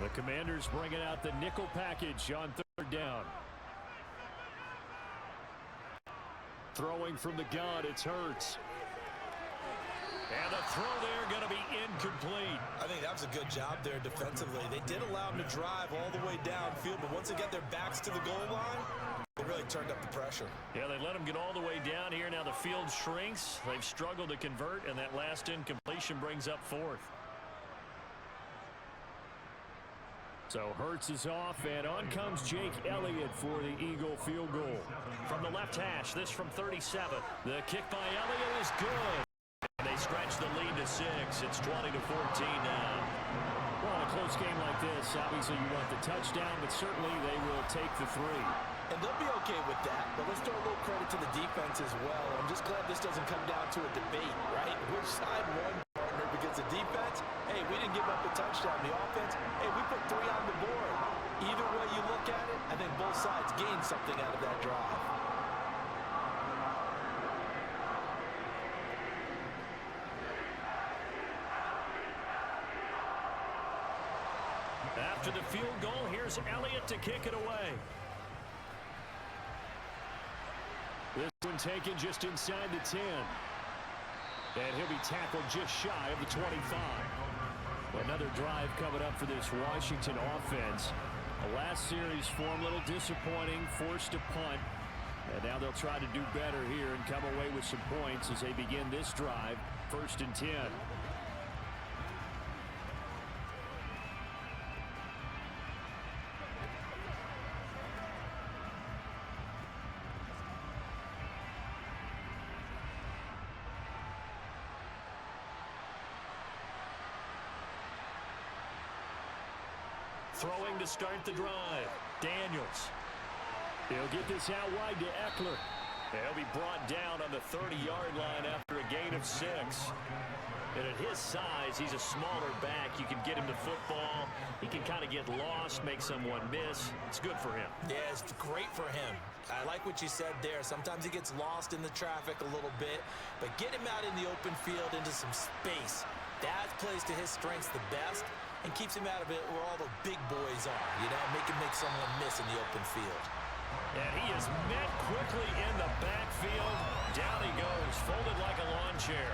The Commanders bringing out the nickel package on 3rd down. Throwing from the gun, it's Hurts. And the throw there going to be incomplete. I think that was a good job there defensively. They did allow him to drive all the way downfield, but once they got their backs to the goal line, they really turned up the pressure. Yeah, they let him get all the way down here. Now the field shrinks. They've struggled to convert, and that last incompletion brings up 4th. So Hurts is off, and on comes Jake Elliott for the Eagle field goal. From the left hash, this from 37. The kick by Elliott is good. They stretch the lead to 6. It's 20-14 now. Well, in a close game like this, obviously you want the touchdown, but certainly they will take the 3. And they'll be okay with that, but let's throw a little credit to the defense as well. I'm just glad this doesn't come down to a debate, right? Which side won, partner? Because the defense, hey, we didn't give up a touchdown. The offense, hey, we put 3 on the board. Either way you look at it, I think both sides gained something out of that drive. After the field goal, here's Elliott to kick it away. This one taken just inside the 10. And he'll be tackled just shy of the 25. Another drive coming up for this Washington offense. The last series for him, a little disappointing, forced a punt. And now they'll try to do better here and come away with some points as they begin this drive, 1st and 10. Throwing to start the drive. Daniels. He'll get this out wide to Eckler. He'll be brought down on the 30-yard line after a gain of 6. And it his size, he's a smaller back. You can get him to football. He can kind of get lost, make someone miss. It's good for him. Yeah, it's great for him. I like what you said there. Sometimes he gets lost in the traffic a little bit, but get him out in the open field into some space. That plays to his strengths the best and keeps him out of it where all the big boys are, make him make someone miss in the open field. And he is met quickly in the backfield. Down he goes, folded like a lawn chair.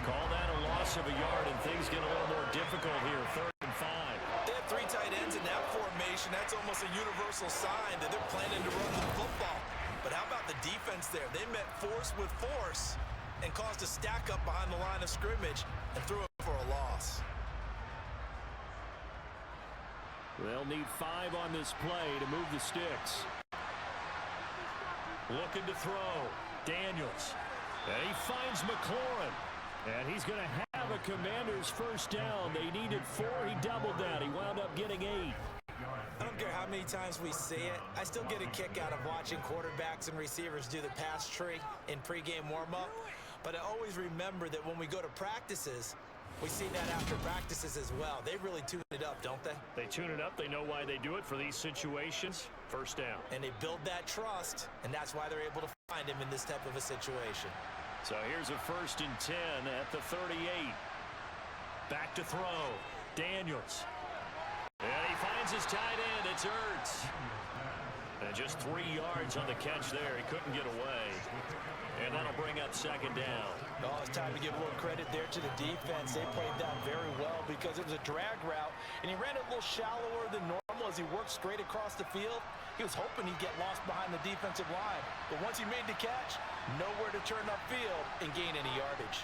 Call that a loss of a yard, and things get a little more difficult here. 3rd and 5. They have 3 tight ends in that formation. That's almost a universal sign that they're planning to run the football. But how about the defense there? They met force with force and caused a stack up behind the line of scrimmage and threw it for a loss. They'll need 5 on this play to move the sticks. Looking to throw. Daniels. And he finds McLaurin. And he's going to have a Commanders first down. They needed 4. He doubled that. He wound up getting 8. I don't care how many times we say it. I still get a kick out of watching quarterbacks and receivers do the pass tree in pregame warm-up. But I always remember that when we go to practices, we see that after practices as well. They really tune it up, don't they? They tune it up. They know why they do it for these situations. First down. And they build that trust, and that's why they're able to find him in this type of a situation. So here's a 1st and 10 at the 38. Back to throw. Daniels. And he finds his tight end. It's Ertz. And just 3 yards on the catch there. He couldn't get away. And that'll bring up 2nd down. Oh, it's time to give a little credit there to the defense. They played that very well because it was a drag route, and he ran it a little shallower than normal as he worked straight across the field. He was hoping he'd get lost behind the defensive line, but once he made the catch, nowhere to turn upfield and gain any yardage.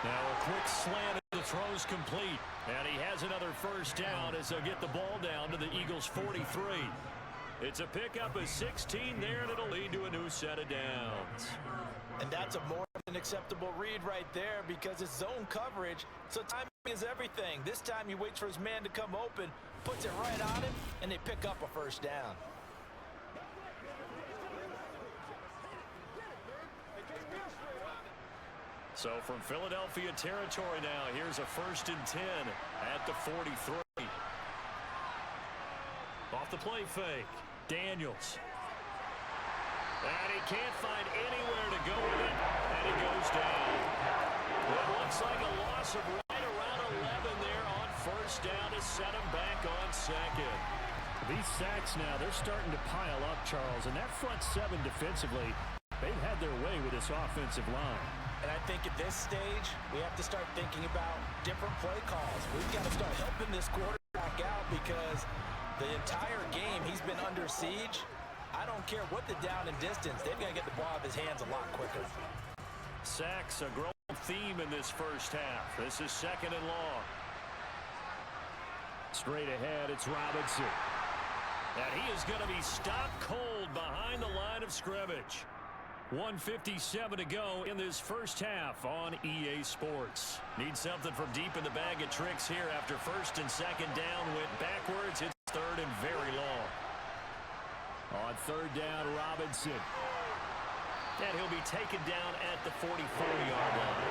Now a quick slant and the throw's complete. And he has another first down as they'll get the ball down to the Eagles' 43. It's a pickup of 16 there, and it'll lead to a new set of downs. And that's a more than acceptable read right there because it's zone coverage, so timing is everything. This time he waits for his man to come open, puts it right on him, and they pick up a first down. So from Philadelphia territory now, here's a 1st and 10 at the 43. Off the play fake. Daniels. And he can't find anywhere to go with it, and he goes down. It looks like a loss of right around 11 there on first down to set him back on 2nd. These sacks now, they're starting to pile up, Charles, and that front 7 defensively, they've had their way with this offensive line. And I think at this stage, we have to start thinking about different play calls. We've got to start helping this quarterback out because the entire game he's been under siege. I don't care what the down and distance. They've got to get the ball out of his hands a lot quicker. Sacks, a growing theme in this first half. This is 2nd and long. Straight ahead, it's Robinson. And he is going to be stopped cold behind the line of scrimmage. 1:57 to go in this first half on EA Sports. Need something from deep in the bag of tricks here after 1st and 2nd down went backwards. It's 3rd and very long. On 3rd down, Robinson. And he'll be taken down at the 44-yard line.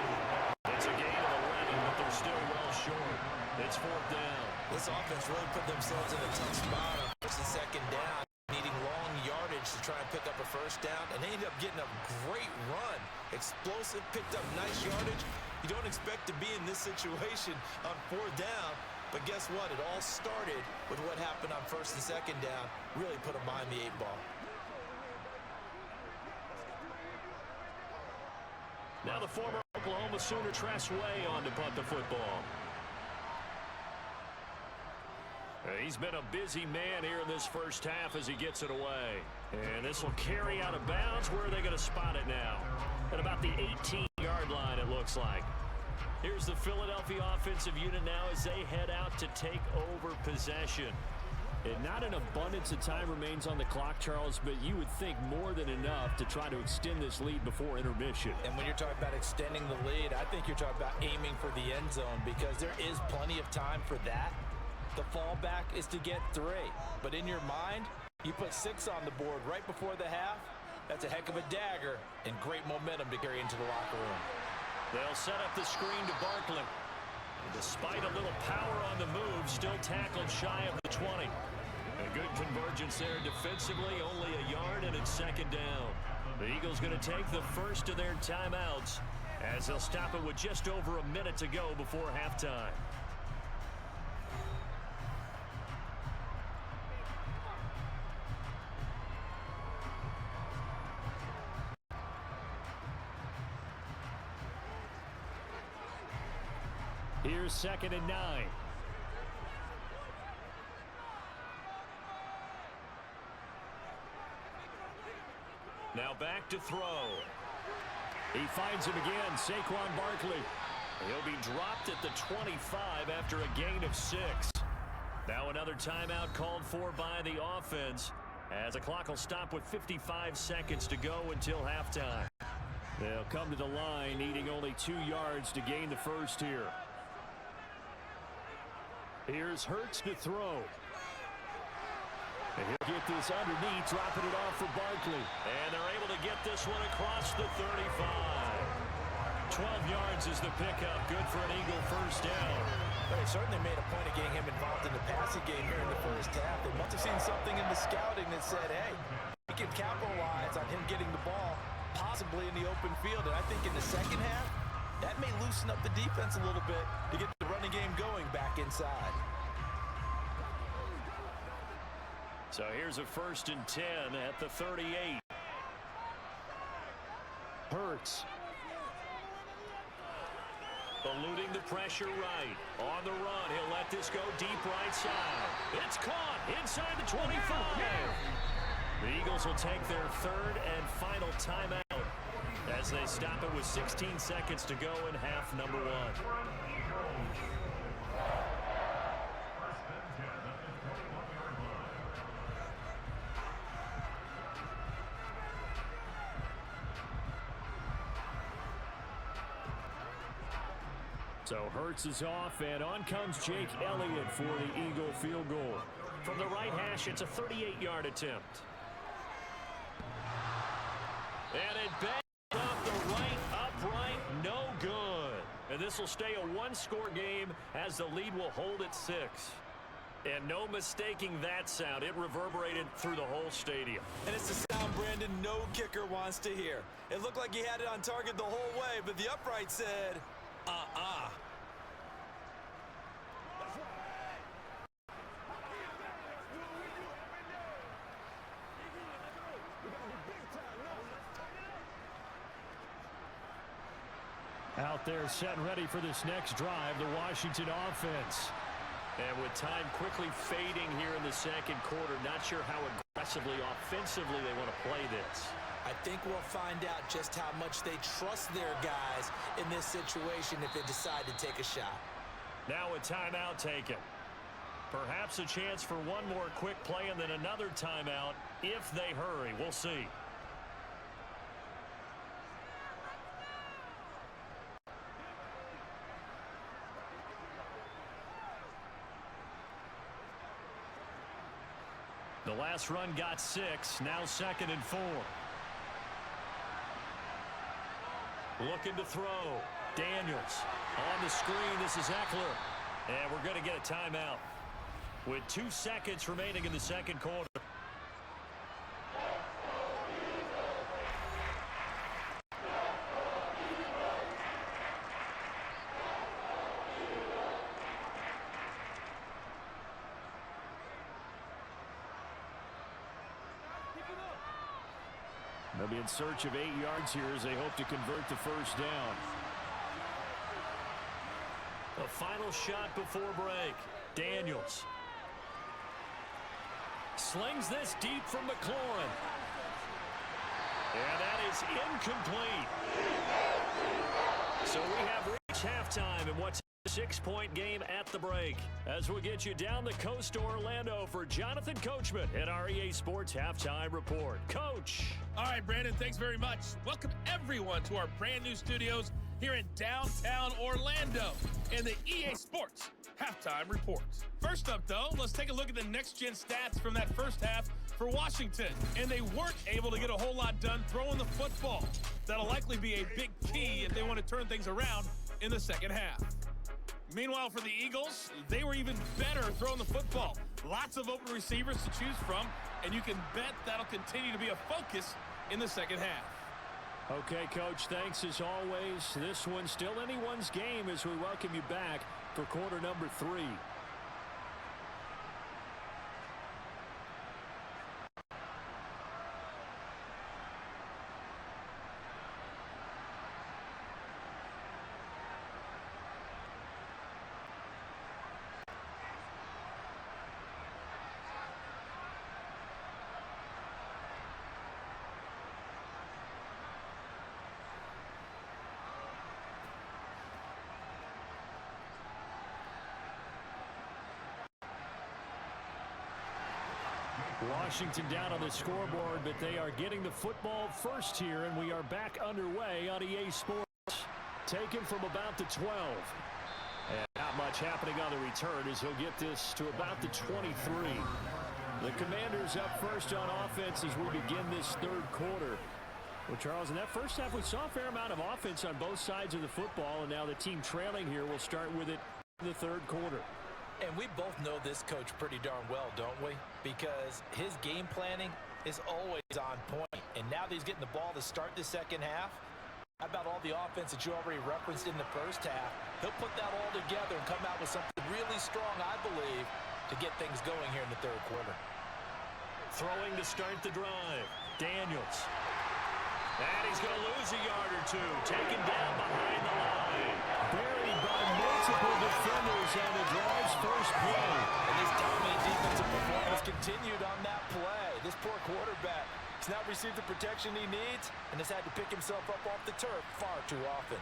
It's a gain of 11, but they're still well short. It's 4th down. This offense really put themselves in a tough spot on 1st and 2nd down, needing long yardage to try and pick up a first down, and they ended up getting a great run. Explosive, picked up nice yardage. You don't expect to be in this situation on 4th down, but guess what? It all started with what happened on 1st and 2nd down. Really put them behind the 8 ball. Now the former Oklahoma Sooner Tress Way on to punt the football. He's been a busy man here in this first half as he gets it away. And this will carry out of bounds. Where are they going to spot it now? At about the 18-yard line, it looks like. Here's the Philadelphia offensive unit now as they head out to take over possession. And not an abundance of time remains on the clock, Charles, but you would think more than enough to try to extend this lead before intermission. And when you're talking about extending the lead, I think you're talking about aiming for the end zone because there is plenty of time for that. The fallback is to get 3. But in your mind, you put 6 on the board right before the half, That's a heck of a dagger and great momentum to carry into the locker room. They'll set up the screen to Barkley. And despite a little power on the move, still tackled shy of the 20. A good convergence there defensively, only a yard, and it's second down. The Eagles going to take the first of their timeouts as they'll stop it with just over a minute to go before halftime. Here's 2nd and 9. Now back to throw. He finds him again, Saquon Barkley. He'll be dropped at the 25 after a gain of 6. Now another timeout called for by the offense as the clock will stop with 55 seconds to go until halftime. They'll come to the line needing only 2 yards to gain the first here. Here's Hurts to throw. And he'll get this underneath, dropping it off for Barkley. And they're able to get this one across the 35. 12 yards is the pickup. Good for an Eagle first down. They certainly made a point of getting him involved in the passing game here in the first half. They must have seen something in the scouting that said, hey, we can capitalize on him getting the ball, possibly in the open field. And I think in the second half, that may loosen up the defense a little bit to get the running game going back inside. So here's a 1st and 10 at the 38. Hurts. Eluding the pressure right. On the run, he'll let this go deep right side. It's caught inside the 25. The Eagles will take their 3rd and final timeout as they stop it with 16 seconds to go in half number 1. So Hurts is off, and on comes Jake Elliott for the Eagle field goal. From the right hash, it's a 38-yard attempt. And it bangs off the right upright, no good. And this will stay a 1-score game as the lead will hold at 6. And no mistaking that sound. It reverberated through the whole stadium. And it's the sound Brandon no kicker wants to hear. It looked like he had it on target the whole way, but the upright said, Out there set and ready for this next drive, the Washington offense. And with time quickly fading here in the second quarter, not sure how aggressively, offensively they want to play this. I think we'll find out just how much they trust their guys in this situation if they decide to take a shot. Now a timeout taken. Perhaps a chance for one more quick play and then another timeout if they hurry. We'll see. The last run got 6, now 2nd and 4. Looking to throw. Daniels on the screen. This is Eckler. And we're going to get a timeout with 2 seconds remaining in the second quarter. They'll be in search of 8 yards here as they hope to convert the first down. A final shot before break. Daniels slings this deep from McLaurin. And that is incomplete. So we have reached halftime in what's a 6-point game at the break. As we'll get you down the coast to Orlando for Jonathan Coachman at our EA Sports Halftime Report. Coach. All right, Brandon, thanks very much. Welcome everyone to our brand new studios here in downtown Orlando in the EA Sports Halftime Report. First up, though, let's take a look at the next-gen stats from that first half for Washington, and they weren't able to get a whole lot done throwing the football. That'll likely be a big key if they want to turn things around in the second half. Meanwhile, for the Eagles, they were even better throwing the football. Lots of open receivers to choose from, and you can bet that'll continue to be a focus in the second half. Okay, Coach, thanks as always. This one's still anyone's game as we welcome you back for quarter number 3. Washington down on the scoreboard, but they are getting the football first here, and we are back underway on EA Sports. Taken from about the 12. And not much happening on the return as he'll get this to about the 23. The Commanders up first on offense as we begin this third quarter. Well, Charles, in that first half, we saw a fair amount of offense on both sides of the football, and now the team trailing here will start with it in the third quarter. And we both know this coach pretty darn well, don't we? Because his game planning is always on point. And now that he's getting the ball to start the second half, how about all the offense that you already referenced in the first half? He'll put that all together and come out with something really strong, I believe, to get things going here in the third quarter. Throwing to start the drive. Daniels. And he's going to lose a yard or two. Taken down behind the line. Buried by multiple defenders on the drive's first play. And this dominant defensive performance continued on that play. This poor quarterback has not received the protection he needs and has had to pick himself up off the turf far too often.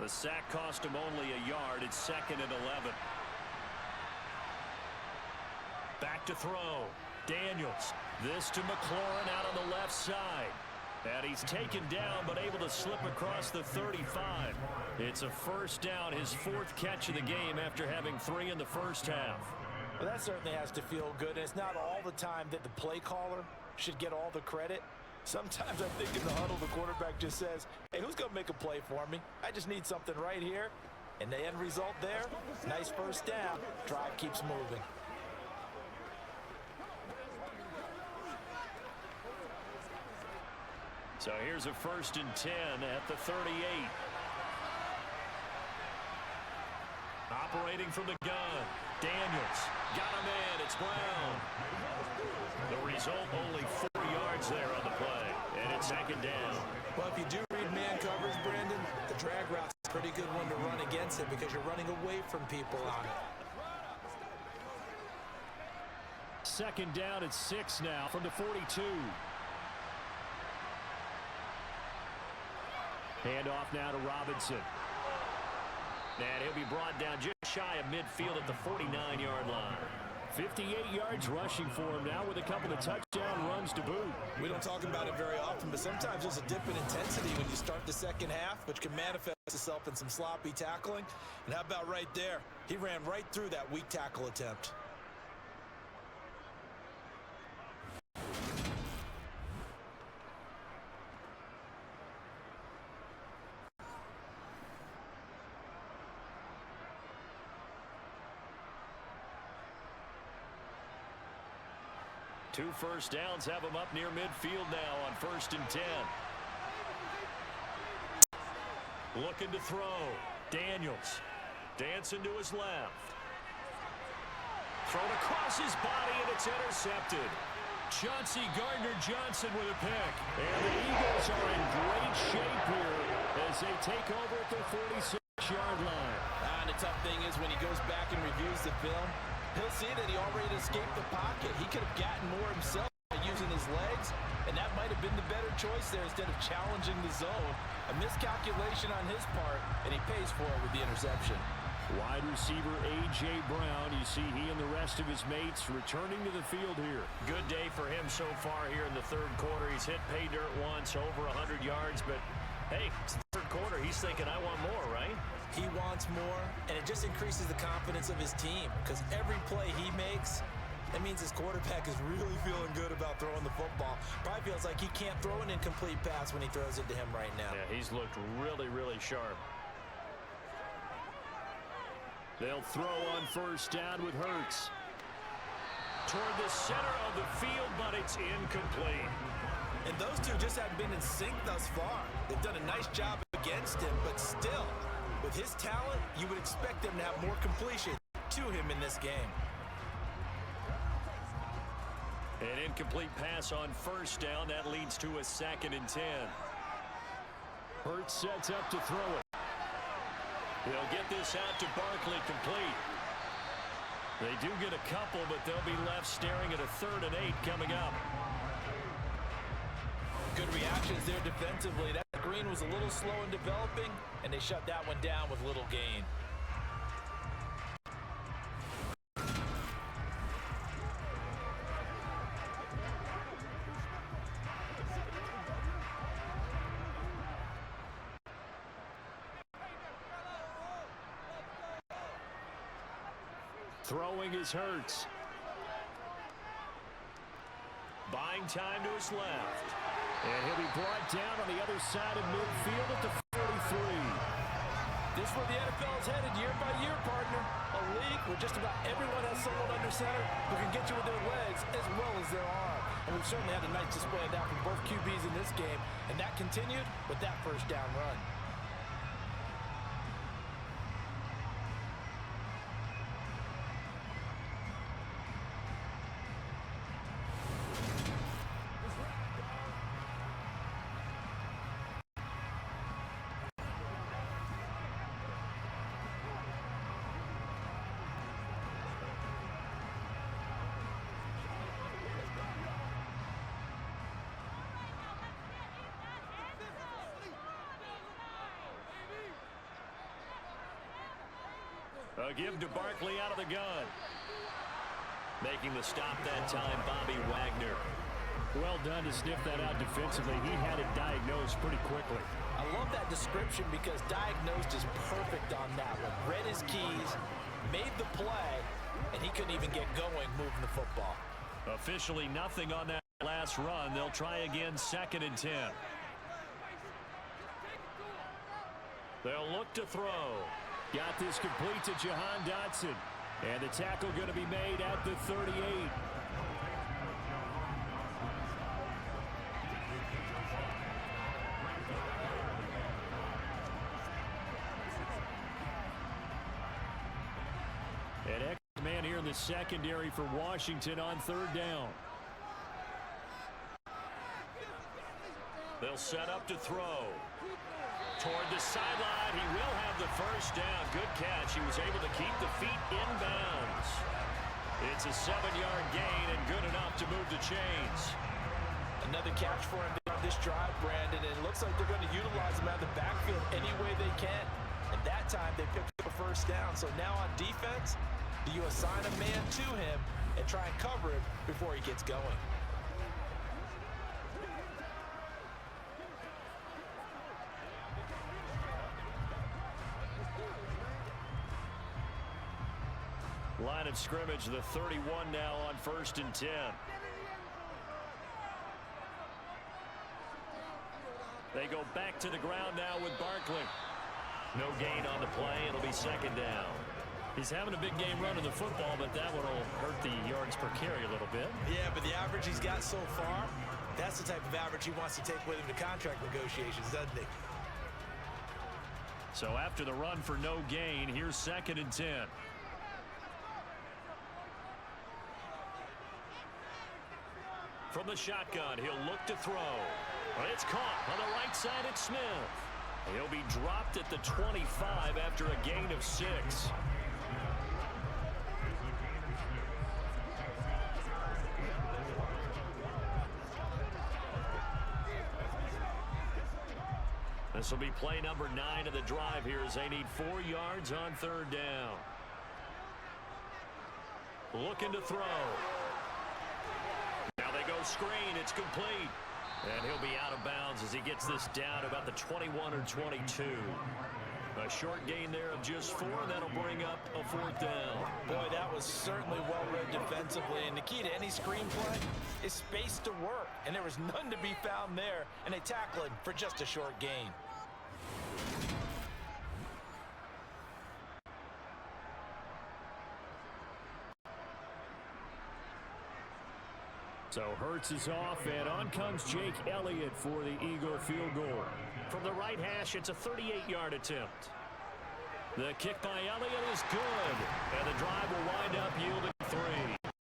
The sack cost him only a yard. It's 2nd and 11. Back to throw. Daniels. This to McLaurin out on the left side. And he's taken down but able to slip across the 35. It's a first down, his 4th catch of the game after having 3 in the first half. Well, that certainly has to feel good. And it's not all the time that the play caller should get all the credit. Sometimes I think in the huddle, the quarterback just says, hey, who's going to make a play for me? I just need something right here. And the end result there, nice first down. Drive keeps moving. So here's a 1st and 10 at the 38. Operating from the gun. Daniels. Got him in. It's Brown. The result, only 4 yards there on the play. And it's 2nd down. Well, if you do read man coverage, Brandon, the drag route's a pretty good one to run against it because you're running away from people on it. 2nd down at 6 now from the 42. Handoff now to Robinson. And he'll be brought down just shy of midfield at the 49-yard line. 58 yards rushing for him now with a couple of touchdown runs to boot. We don't talk about it very often, but sometimes there's a dip in intensity when you start the second half, which can manifest itself in some sloppy tackling. And how about right there? He ran right through that weak tackle attempt. Two first downs have him up near midfield now on 1st and 10. Looking to throw. Daniels. Dancing to his left. Thrown across his body, and it's intercepted. Chauncey Gardner-Johnson with a pick. And the Eagles are in great shape here as they take over at their 46-yard line. And the tough thing is when he goes back and reviews the film, he'll see that he already escaped the pocket. He could have gotten more himself by using his legs, and that might have been the better choice there instead of challenging the zone. A miscalculation on his part, and he pays for it with the interception. Wide receiver A.J. Brown. You see he and the rest of his mates returning to the field here. Good day for him so far here in the third quarter. He's hit pay dirt once, over 100 yards, but hey, it's the third quarter. He's thinking, I want more, right? He wants more, and it just increases the confidence of his team because every play he makes, that means his quarterback is really feeling good about throwing the football. Probably feels like he can't throw an incomplete pass when he throws it to him right now. Yeah, he's looked really, really sharp. They'll throw on first down with Hurts. Toward the center of the field, but it's incomplete. And those two just haven't been in sync thus far. They've done a nice job against him, but still, with his talent, you would expect them to have more completion to him in this game. An incomplete pass on first down. That leads to a 2nd and 10. Hurts sets up to throw it. He'll get this out to Barkley complete. They do get a couple, but they'll be left staring at a 3rd and 8 coming up. Good reactions there defensively. That screen was a little slow in developing, and they shut that one down with little gain. Throwing is Hurts. Buying time to his left. And he'll be brought down on the other side of midfield at the 43. This is where the NFL is headed year by year, partner. A league where just about everyone has someone under center who can get you with their legs as well as their arm. And we've certainly had a nice display of that from both QBs in this game. And that continued with that first down run. A give to Barkley out of the gun. Making the stop that time, Bobby Wagner. Well done to sniff that out defensively. He had it diagnosed pretty quickly. I love that description because diagnosed is perfect on that one. Read his keys, made the play, and he couldn't even get going moving the football. Officially nothing on that last run. They'll try again, 2nd and 10. They'll look to throw. Got this complete to Jahan Dotson. And the tackle going to be made at the 38. An extra man here in the secondary for Washington on 3rd down. They'll set up to throw. Toward the sideline, he will have the first down. Good catch. He was able to keep the feet inbounds. It's a 7-yard gain and good enough to move the chains. Another catch for him on this drive, Brandon, and it looks like they're going to utilize him out of the backfield any way they can. And that time, they picked up a first down. So now on defense, do you assign a man to him and try and cover him before he gets going? Line of scrimmage, the 31 now on 1st and 10. They go back to the ground now with Barkley. No gain on the play. It'll be 2nd down. He's having a big game running the football, but that one will hurt the yards per carry a little bit. Yeah, but the average he's got so far, that's the type of average he wants to take with him to contract negotiations, doesn't he? So after the run for no gain, here's 2nd and 10. From the shotgun, he'll look to throw. It's caught on the right side at Smith. He'll be dropped at the 25 after a gain of 6. This will be play number 9 of the drive here as they need 4 yards on third down. Looking to throw. Now they go screen. It's complete. And he'll be out of bounds as he gets this down about the 21 or 22. A short gain there of just 4. That'll bring up a 4th down. Boy, that was certainly well read defensively. And the key to any screenplay is space to work. And there was none to be found there. And they tackle him for just a short gain. So Hurts is off, and on comes Jake Elliott for the Eagle field goal. From the right hash, it's a 38-yard attempt. The kick by Elliott is good, and the drive will wind up yielding 3.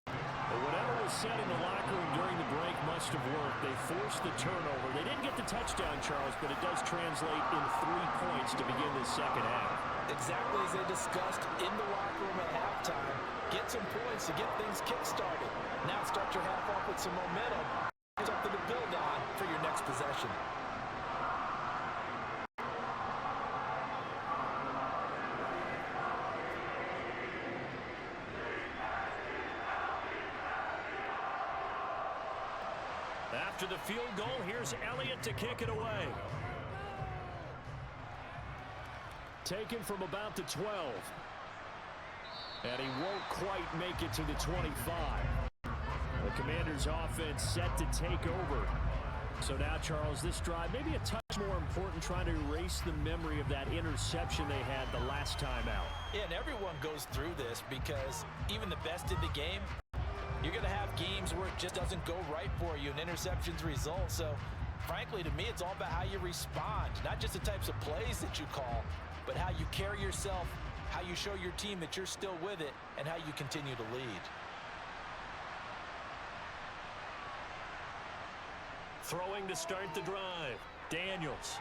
But whatever was said in the locker room during the break must have worked. They forced the turnover. They didn't get the touchdown, Charles, but it does translate in 3 points to begin the second half. Exactly as they discussed in the locker room at halftime. Get some points to get things kick-started. Now start your half off with some momentum. Something to build on for your next possession. After the field goal, here's Elliott to kick it away. Taken from about the 12. And he won't quite make it to the 25. The Commanders' offense set to take over. So now, Charles, this drive maybe a touch more important, trying to erase the memory of that interception they had the last time out. Yeah, and everyone goes through this because even the best in the game, you're going to have games where it just doesn't go right for you and interceptions result. So, frankly, to me, it's all about how you respond, not just the types of plays that you call, but how you carry yourself, how you show your team that you're still with it, and how you continue to lead. Throwing to start the drive. Daniels.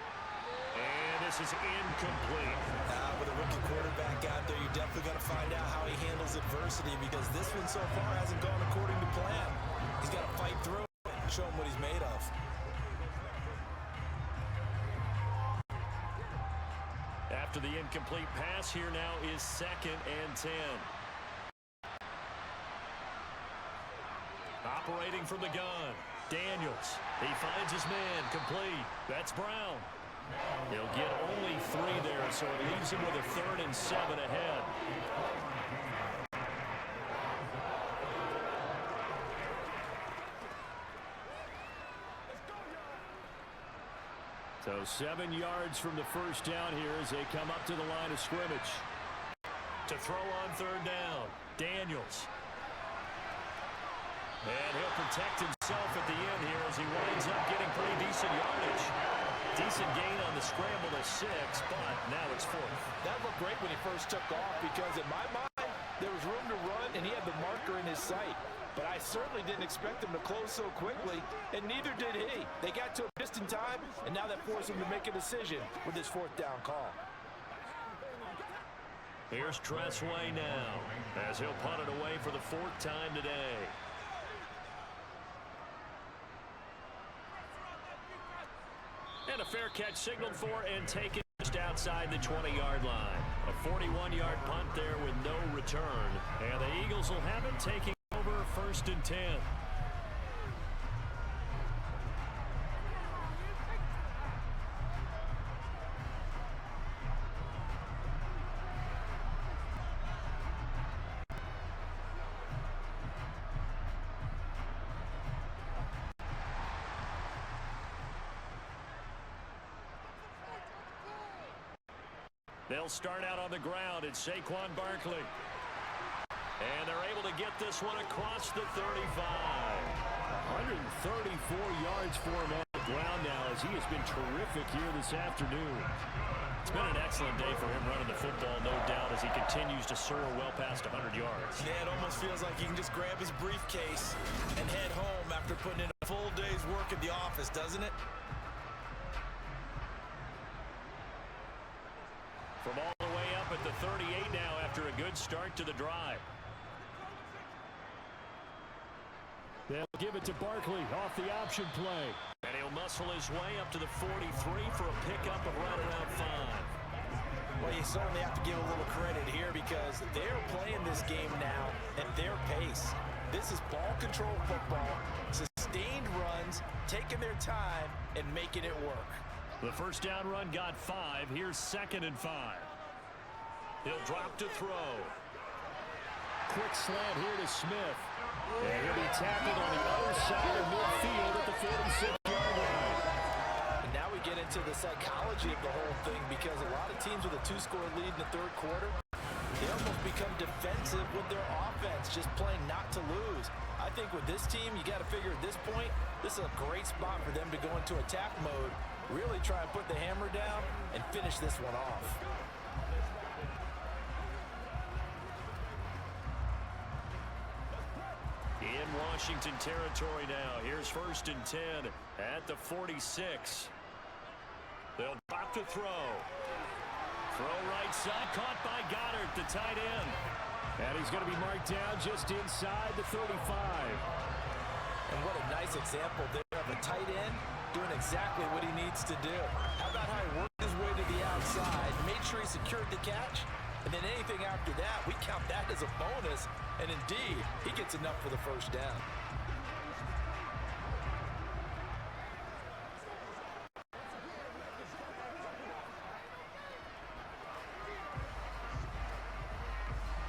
And this is incomplete. With a rookie quarterback out there, you're definitely going to find out how he handles adversity, because this one so far hasn't gone according to plan. He's got to fight through it and show him what he's made of. After the incomplete pass, here now is 2nd and 10. Operating from the gun. Daniels. He finds his man. Complete. That's Brown. He'll get only 3 there, so it leaves him with a 3rd and 7 ahead. So 7 yards from the first down here as they come up to the line of scrimmage. To throw on 3rd down. Daniels. And he'll protect himself at the end here as he winds up getting pretty decent yardage. Decent gain on the scramble to 6, but now it's 4th. That looked great when he first took off, because in my mind, there was room to run, and he had the marker in his sight. But I certainly didn't expect him to close so quickly, and neither did he. They got to him just in time, and now that forced him to make a decision with his 4th down call. Here's Tressway now, as he'll punt it away for the 4th time today. And a fair catch signaled for and taken just outside the 20-yard line. A 41-yard punt there with no return. And the Eagles will have it taking over 1st and 10. They'll start out on the ground. It's Saquon Barkley. And they're able to get this one across the 35. 134 yards for him on the ground now, as he has been terrific here this afternoon. It's been an excellent day for him running the football, no doubt, as he continues to soar well past 100 yards. Yeah, it almost feels like he can just grab his briefcase and head home after putting in a full day's work at the office, doesn't it? From all the way up at the 38 now after a good start to the drive. They'll give it to Barkley off the option play. And he'll He'll muscle his way up to the 43 for a pickup of right around 5. Well, you certainly have to give a little credit here because they're playing this game now at their pace. This is ball control football, sustained runs, taking their time, and making it work. The first down run got 5. Here's 2nd and 5. He'll drop to throw. Quick slant here to Smith. And he'll be tackled on the other side of midfield at the 46-yard line. And now we get into the psychology of the whole thing because a lot of teams with a 2-score lead in the third quarter, they almost become defensive with their offense, just playing not to lose. I think with this team, you got to figure at this point, this is a great spot for them to go into attack mode, really try and put the hammer down and finish this one off. In Washington territory now. Here's 1st and 10 at the 46. They'll drop to throw. Throw right side, caught by Goddard, the tight end. And he's going to be marked down just inside the 35. And what a nice example there of a tight end doing exactly what he needs to do. How about how he worked his way to the outside, made sure he secured the catch, and then anything after that, we count that as a bonus. And indeed, he gets enough for the first down.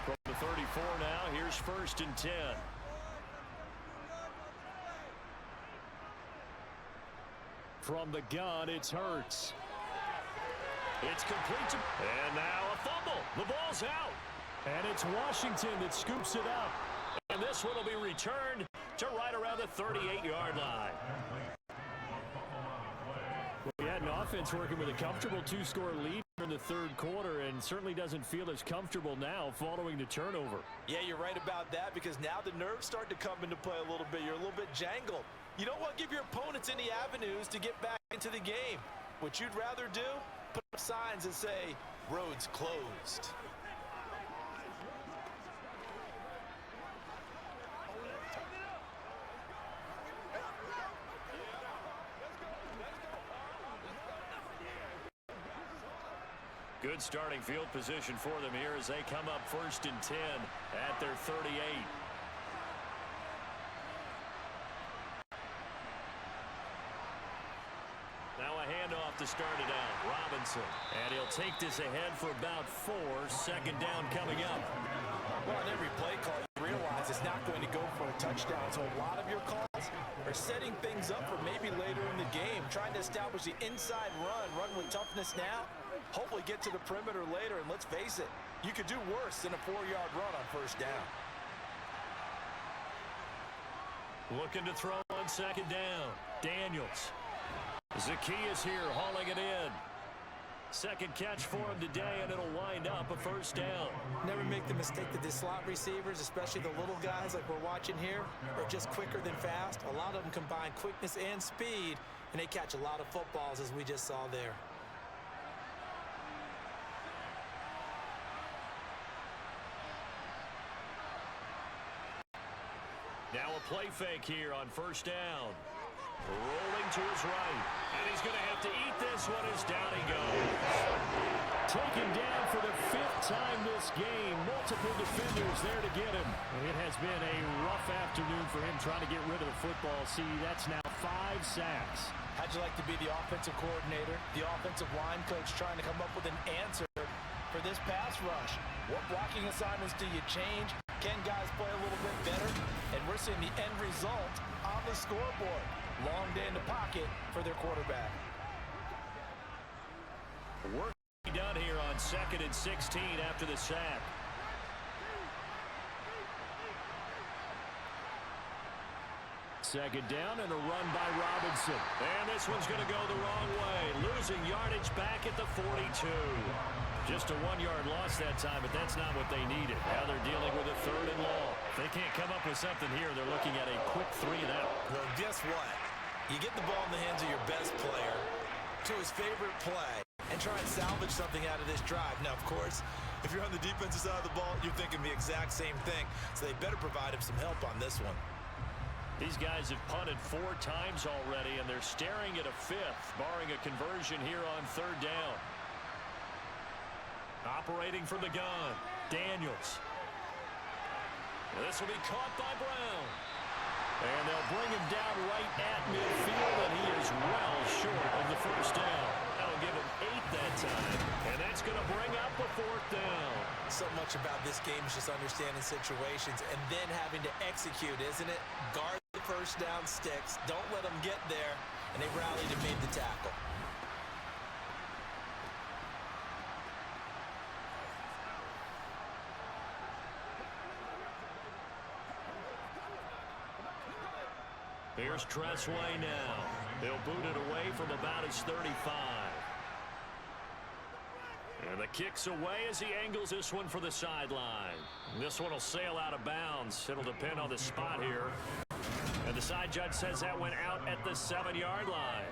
From the 34 now, here's 1st and 10. From the gun, it's Hurts. It's complete to... And now a fumble. The ball's out. And it's Washington that scoops it up. And this one will be returned to right around the 38-yard line. We had an offense working with a comfortable 2-score lead in the third quarter and certainly doesn't feel as comfortable now following the turnover. Yeah, you're right about that because now the nerves start to come into play a little bit. You're a little bit jangled. You don't want to give your opponents any avenues to get back into the game. What you'd rather do, put up signs that say, roads closed. Good starting field position for them here as they come up 1st and 10 at their 38. Now a handoff to start it out. Robinson. And he'll take this ahead for about 4. 2nd down coming up. Well, on every play call, you realize it's not going to go for a touchdown. So a lot of your calls are setting things up for maybe later in the game, trying to establish the inside run with toughness now. Hopefully get to the perimeter later, and let's face it, you could do worse than a 4-yard run on 1st down. Looking to throw on 2nd down. Daniels. Zacchaeus here hauling it in. 2nd catch for him today, and it'll wind up a 1st down. Never make the mistake that the slot receivers, especially the little guys like we're watching here, are just quicker than fast. A lot of them combine quickness and speed, and they catch a lot of footballs as we just saw there. Now a play fake here on 1st down. Rolling to his right. And he's going to have to eat this one as down he goes. Taken down for the 5th time this game. Multiple defenders there to get him. It has been a rough afternoon for him trying to get rid of the football. See, that's now 5 sacks. How'd you like to be the offensive coordinator, the offensive line coach trying to come up with an answer for this pass rush? What blocking assignments do you change? Can guys play a little bit better? And we're seeing the end result on the scoreboard. Long day in the pocket for their quarterback. Work done here on 2nd and 16 after the sack. Second down and a run by Robinson. And this one's going to go the wrong way. Losing yardage back at the 42. Just a 1-yard loss that time, but that's not what they needed. Now they're dealing with a 3rd and long. If they can't come up with something here, they're looking at a quick 3 and out. Well, guess what? You get the ball in the hands of your best player to his favorite play and try and salvage something out of this drive. Now, of course, if you're on the defensive side of the ball, you're thinking the exact same thing. So they better provide him some help on this one. These guys have punted 4 times already, and they're staring at a 5th, barring a conversion here on 3rd down. Operating from the gun, Daniels. And this will be caught by Brown. And they'll bring him down right at midfield, and he is well short of the 1st down. That'll give him 8 that time, and that's going to bring up a 4th down. So much about this game is just understanding situations and then having to execute, isn't it? Guard the 1st down sticks, don't let them get there, and they rallied and made the tackle. Here's Tressway now. He'll boot it away from about his 35. And the kick's away as he angles this one for the sideline. This one will sail out of bounds. It'll depend on the spot here. And the side judge says that went out at the 7-yard line.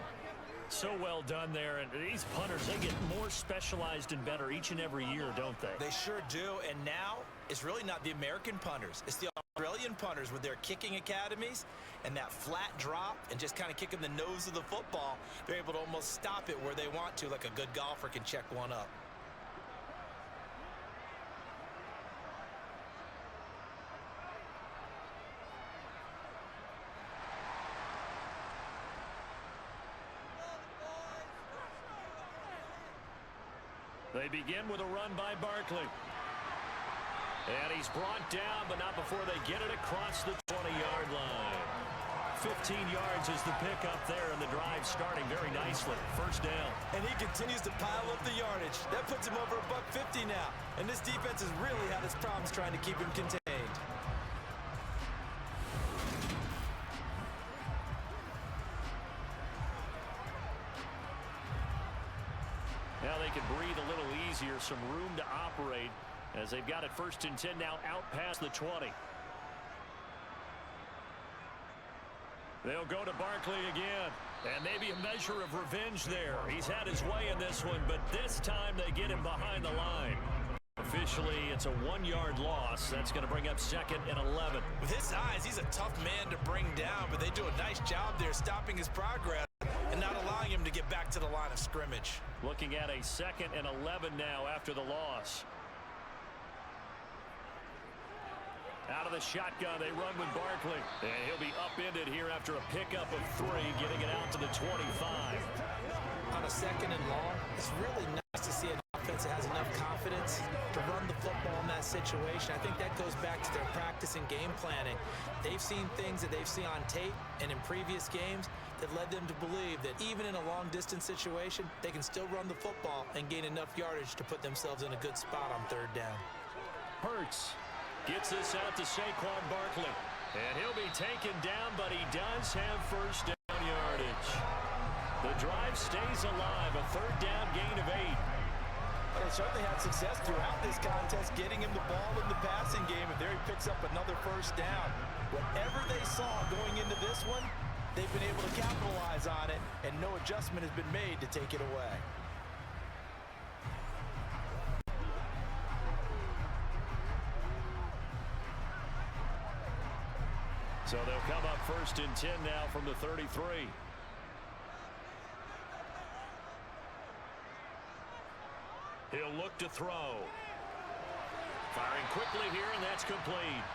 So well done there. And these punters, they get more specialized and better each and every year, don't they? They sure do. And now it's really not the American punters. It's the Australian punters with their kicking academies and that flat drop and just kind of kicking the nose of the football. They're able to almost stop it where they want to, like a good golfer can check one up. They begin with a run by Barkley. And he's brought down, but not before they get it across the 20-yard line. 15 yards is the pickup there, and the drive starting very nicely. 1st down. And he continues to pile up the yardage. That puts him over $150 now. And this defense has really had its problems trying to keep him contained. Now they can breathe a little easier, some room to operate as they've got it 1st and 10 now out past the 20. They'll go to Barkley again, and maybe a measure of revenge there. He's had his way in this one, but this time they get him behind the line. Officially, it's a 1-yard loss. That's going to bring up 2nd and 11. With his size, he's a tough man to bring down, but they do a nice job there stopping his progress and not allowing him to get back to the line of scrimmage. Looking at a 2nd and 11 now after the loss. Out of the shotgun, they run with Barkley. And he'll be upended here after a pickup of 3, getting it out to the 25. On a 2nd and long, it's really nice to see an offense that has enough confidence to run the football in that situation. I think that goes back to their practice and game planning. They've seen things that they've seen on tape and in previous games that led them to believe that even in a long-distance situation, they can still run the football and gain enough yardage to put themselves in a good spot on 3rd down. Hurts gets this out to Saquon Barkley. And he'll be taken down, but he does have 1st down yardage. The drive stays alive, a 3rd down gain of 8. They certainly had success throughout this contest, getting him the ball in the passing game, and there he picks up another 1st down. Whatever they saw going into this one, they've been able to capitalize on it, and no adjustment has been made to take it away. So they'll come up 1st and 10 now from the 33. He'll look to throw. Firing quickly here, and that's complete.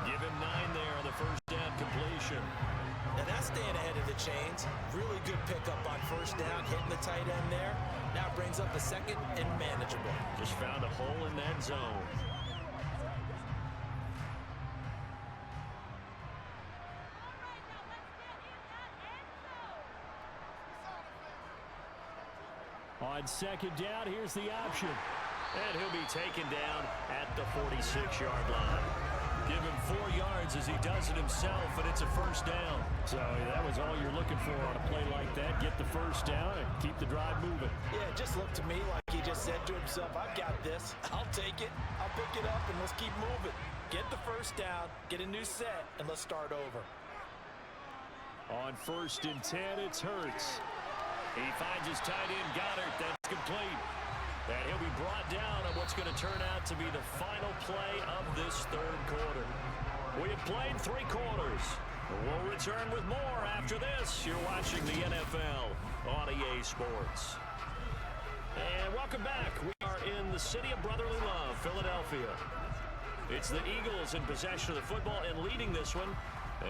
Give him 9 there on the 1st down completion. Now that's staying ahead of the chains. Really good pickup on 1st down, hitting the tight end there. Now brings up the 2nd and manageable. Just found a hole in that zone. On 2nd down, here's the option. And he'll be taken down at the 46-yard line. Give him 4 yards as he does it himself, and it's a 1st down. So that was all you're looking for on a play like that. Get the 1st down and keep the drive moving. Yeah, it just looked to me like he just said to himself, I've got this. I'll take it. I'll pick it up, and let's keep moving. Get the 1st down, get a new set, and let's start over. On 1st and 10, it's Hurts. He finds his tight end, Goddard. That's complete. And he'll be brought down on what's going to turn out to be the final play of this 3rd quarter. We have played 3 quarters. We'll return with more after this. You're watching the NFL on EA Sports. And welcome back. We are in the city of brotherly love, Philadelphia. It's the Eagles in possession of the football and leading this one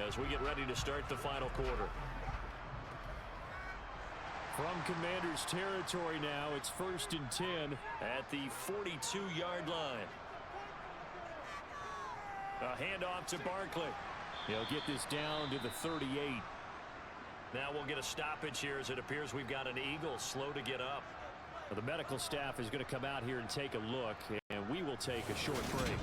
as we get ready to start the final quarter. From Commanders territory now, it's 1st and 10 at the 42-yard line. A handoff to Barkley. He'll get this down to the 38. Now we'll get a stoppage here as it appears we've got an Eagle slow to get up. Well, the medical staff is going to come out here and take a look, and we will take a short break.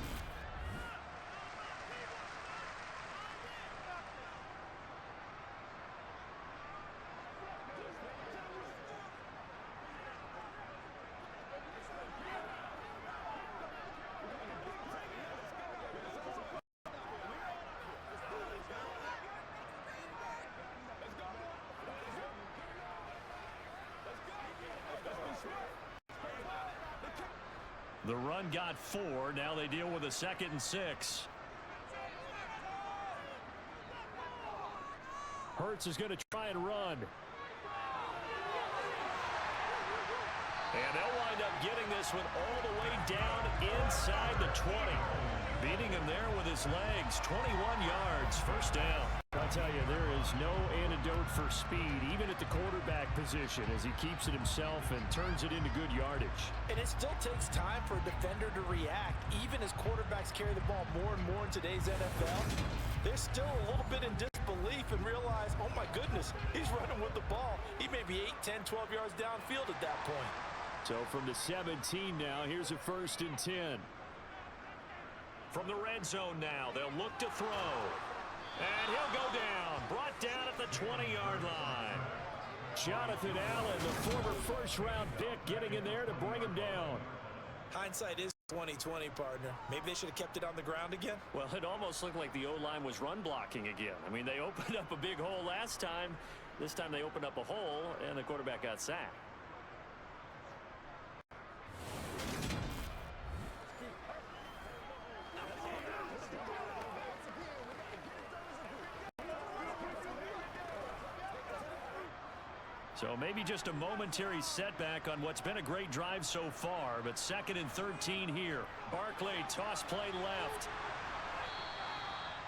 The run got 4. Now they deal with a 2nd and 6. Hurts is going to try and run. And they'll wind up getting this one all the way down inside the 20. Beating him there with his legs. 21 yards. First down. I'll tell you, there is no antidote for speed, even at the quarterback position, as he keeps it himself and turns it into good yardage. And it still takes time for a defender to react. Even as quarterbacks carry the ball more and more in today's NFL, they're still a little bit in disbelief and realize, oh my goodness, he's running with the ball. He may be 8, 10, 12 yards downfield at that point. So from the 17 now, here's a 1st and 10. From the red zone now, they'll look to throw. And he'll go down. Brought down at the 20-yard line. Jonathan Allen, the former first-round pick, getting in there to bring him down. Hindsight is 20/20, partner. Maybe they should have kept it on the ground again. Well, it almost looked like the O-line was run blocking again. I mean, they opened up a big hole last time. This time they opened up a hole, and the quarterback got sacked. So maybe just a momentary setback on what's been a great drive so far, but 2nd and 13 here. Barkley, toss play left.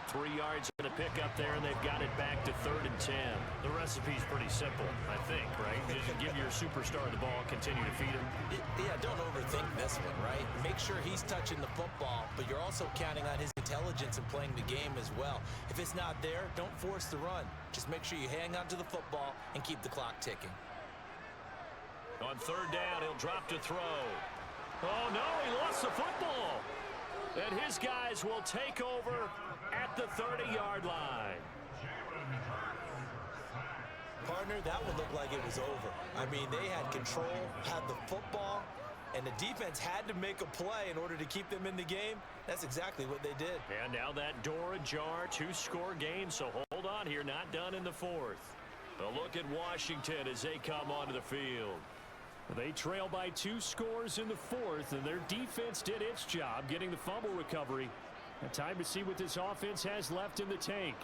3 yards and a pick up there, and they've got it back to 3rd and 10. The recipe's pretty simple, I think, right? Just give your superstar the ball, continue to feed him. Yeah, don't overthink this one, right? Make sure he's touching the football, but you're also counting on his intelligence in playing the game as well. If it's not there, don't force the run. Just make sure you hang on to the football and keep the clock ticking. On 3rd down, he'll drop to throw. Oh, no, he lost the football. And his guys will take over at the 30-yard line. Partner, that one looked like it was over. I mean, they had control, had the football, and the defense had to make a play in order to keep them in the game. That's exactly what they did. And now that door ajar, 2-score game, so hold on here, not done in the 4th. A look at Washington as they come onto the field. They trail by 2 scores in the 4th, and their defense did its job getting the fumble recovery. And time to see what this offense has left in the tank.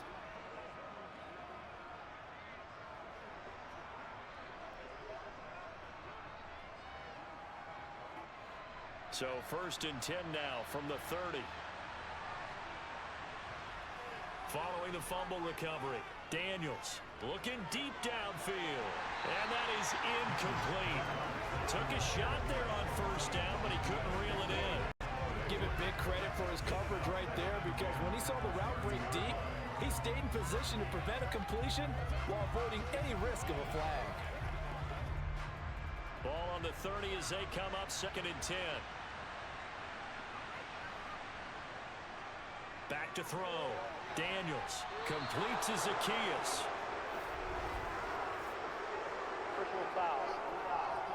So 1st and 10 now from the 30. Following the fumble recovery, Daniels looking deep downfield. And that is incomplete. Took a shot there on 1st down, but he couldn't reel it in. Give it big credit for his coverage right there, because when he saw the route break deep, he stayed in position to prevent a completion while avoiding any risk of a flag. Ball on the 30 as they come up 2nd and 10. Back to throw. Daniels completes his Zacchaeus. Personal foul.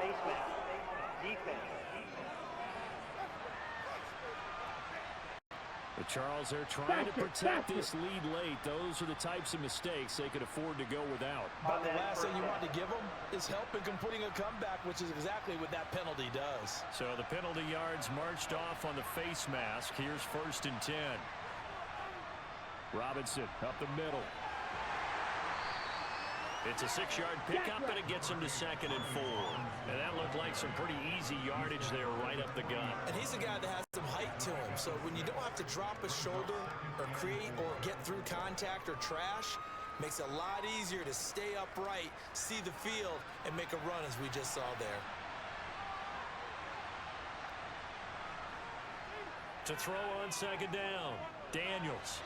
Face mask. Defense. The Charles, they're trying to protect this lead late. Those are the types of mistakes they could afford to go without. But the last thing you want to give them is help in completing a comeback, which is exactly what that penalty does. So the penalty yards marched off on the face mask. Here's 1st and 10. Robinson up the middle. It's a 6-yard pickup, and it gets him to 2nd and 4. And that looked like some pretty easy yardage there right up the gut. And he's a guy that has some height to him. So when you don't have to drop a shoulder or create or get through contact or trash, makes it a lot easier to stay upright, see the field, and make a run as we just saw there. To throw on 2nd down, Daniels.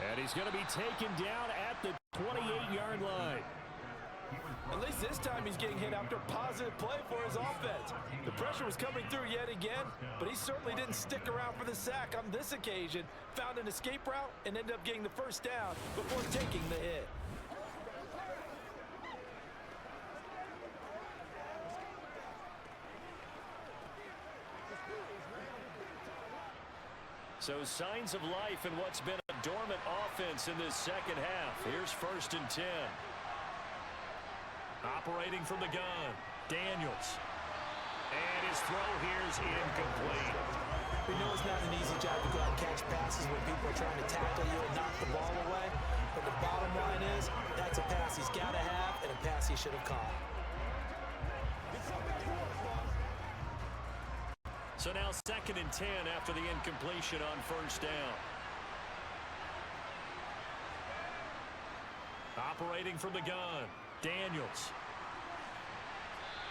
And he's going to be taken down at the 28-yard line. At least this time he's getting hit after a positive play for his offense. The pressure was coming through yet again, but he certainly didn't stick around for the sack on this occasion. Found an escape route and ended up getting the first down before taking the hit. So signs of life in what's been a dormant offense in this second half. Here's 1st and 10. Operating from the gun, Daniels. And his throw here is incomplete. We know it's not an easy job to go out and catch passes when people are trying to tackle you and knock the ball away. But the bottom line is, that's a pass he's got to have and a pass he should have caught. So now 2nd and 10 after the incompletion on 1st down. Operating from the gun, Daniels.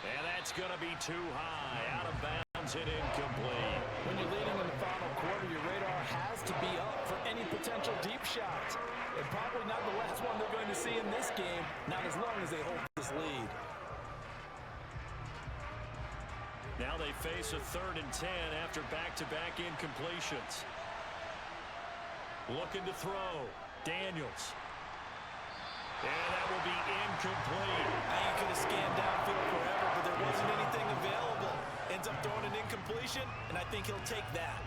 And that's going to be too high, out of bounds and incomplete. When you're leading in the final quarter, your radar has to be up for any potential deep shots. And probably not the last one they're going to see in this game, not as long as they hold this lead. Now they face a 3rd and 10 after back-to-back incompletions. Looking to throw, Daniels. And that will be incomplete. Now you could have scanned downfield forever, but there wasn't anything available. Ends up throwing an incompletion, and I think he'll take that.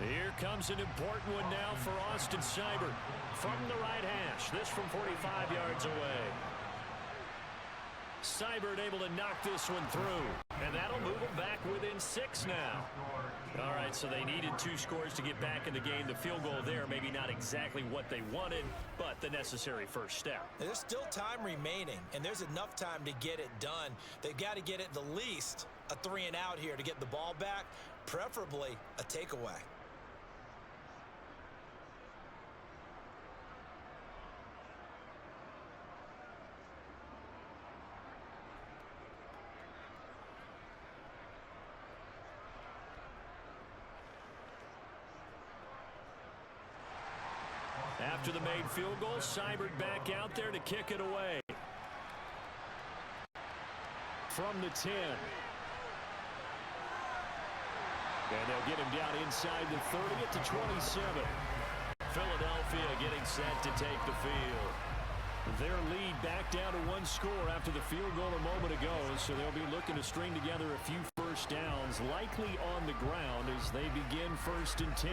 Here comes an important one now for Austin Seibert. From the right hash, this from 45 yards away. Seibert able to knock this one through, and that'll move them back within 6 now. All right, so they needed 2 scores to get back in the game. The field goal there, maybe not exactly what they wanted, but the necessary first step. There's still time remaining, and there's enough time to get it done. They've got to get at the least a 3 and out here to get the ball back, preferably a takeaway. After the made field goal, Seibert back out there to kick it away. From the 10. And they'll get him down inside the 30 at the 27. Philadelphia getting set to take the field. Their lead back down to 1 score after the field goal a moment ago, so they'll be looking to string together a few first downs, likely on the ground as they begin 1st and 10.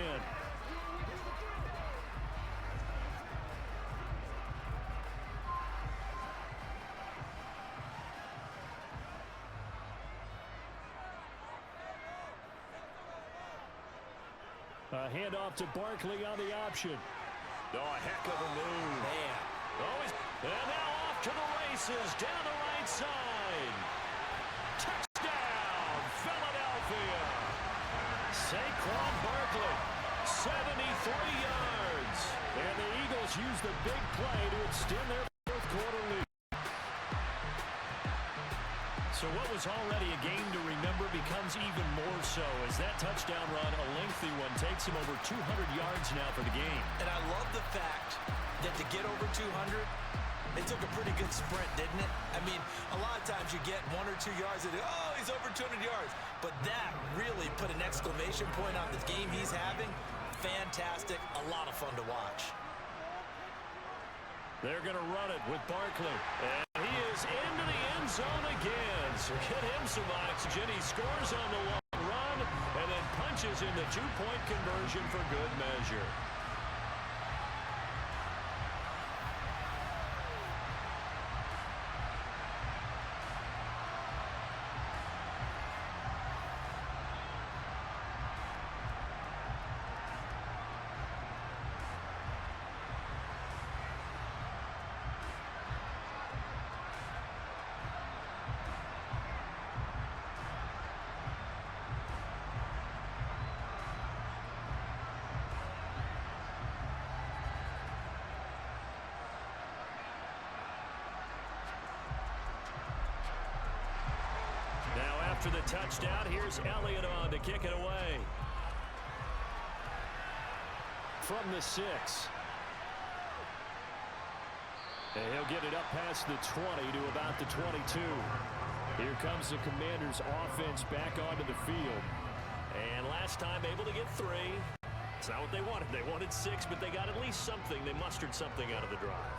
A handoff to Barkley on the option. Oh, a heck of a move. Man. And now off to the races down the right side. Touchdown, Philadelphia. Saquon Barkley, 73 yards. And the Eagles use the big play to extend their 4th quarter lead. So what was already a game to remember becomes even more so as that touchdown run, a lengthy one, takes him over 200 yards now for the game. And I love the fact that to get over 200, it took a pretty good sprint, didn't it? I mean, a lot of times you get 1 or 2 yards and, oh, he's over 200 yards. But that really put an exclamation point on the game he's having. Fantastic, a lot of fun to watch. They're going to run it with Barkley. And he is into the end zone again. So get him some oxygen. He scores on the long run and then punches in the 2-point conversion for good measure. After the touchdown, here's Elliott on to kick it away. From the 6. And he'll get it up past the 20 to about the 22. Here comes the Commanders' offense back onto the field. And last time able to get 3. It's not what they wanted. They wanted 6, but they got at least something. They mustered something out of the drive.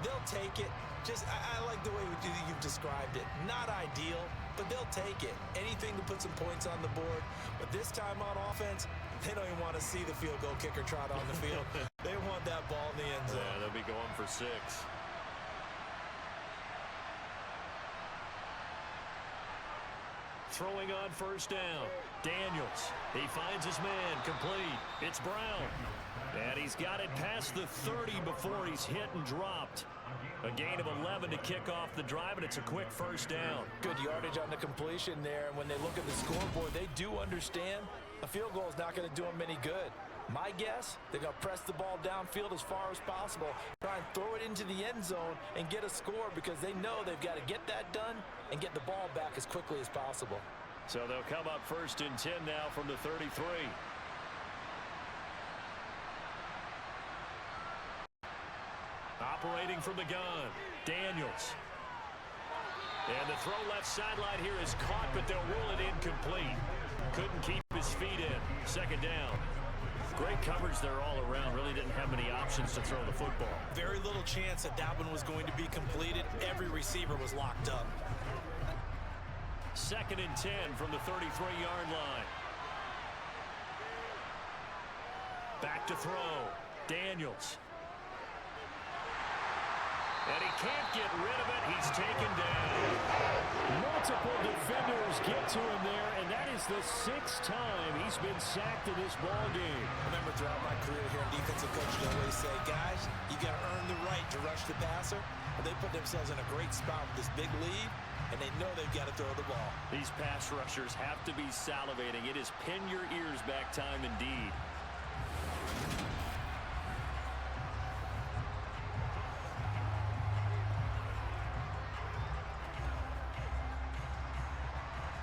They'll take it. I like the way you've described it. Not ideal, but they'll take it. Anything to put some points on the board. But this time on offense, they don't even want to see the field goal kicker trot on the field. They want that ball in the end zone. Yeah, they'll be going for 6. Throwing on first down. Daniels. He finds his man. Complete. It's Brown. And he's got it past the 30 before he's hit and dropped. A gain of 11 to kick off the drive, and it's a quick first down. Good yardage on the completion there. And when they look at the scoreboard, they do understand a field goal is not going to do them any good. My guess, they're going to press the ball downfield as far as possible, try and throw it into the end zone and get a score because they know they've got to get that done and get the ball back as quickly as possible. So they'll come up first and 10 now from the 33. Operating from the gun, Daniels. And the throw left sideline here is caught, but they'll rule it incomplete. Couldn't keep his feet in. Second down. Great coverage there all around. Really didn't have many options to throw the football. Very little chance that that one was going to be completed. Every receiver was locked up. Second and 10 from the 33-yard line. Back to throw. Daniels. And he can't get rid of it. He's taken down. Multiple defenders get to him there, and that is the 6th time he's been sacked in this ball game. Remember, throughout my career here in defensive coaching, I always say, guys, you got to earn the right to rush the passer. But they put themselves in a great spot with this big lead, and they know they've got to throw the ball. These pass rushers have to be salivating. It is pin your ears back time indeed.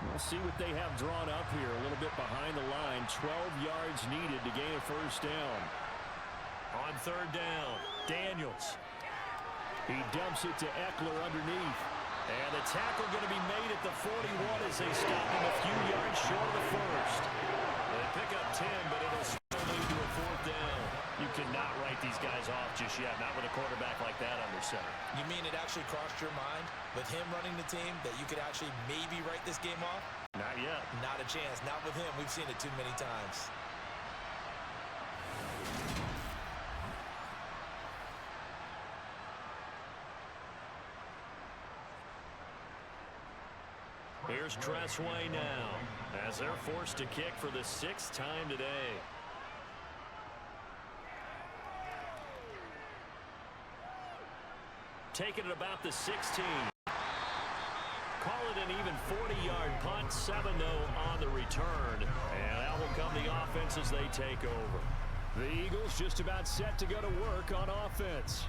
We'll see what they have drawn up here. A little bit behind the line. 12 yards needed to gain a first down. On third down, Daniels. He dumps it to Eckler underneath. And the tackle going to be made at the 41 as they stop him a few yards short of the first. They pick up 10, but it'll still lead to a fourth down. You cannot write these guys off just yet, not with a quarterback like that under center. You mean it actually crossed your mind with him running the team that you could actually maybe write this game off? Not yet. Not a chance. Not with him. We've seen it too many times. Here's Tressway now as they're forced to kick for the 6th time today. Taking it about the 16. Call it an even 40-yard punt, 7-0 on the return. And that will come the offense as they take over. The Eagles just about set to go to work on offense.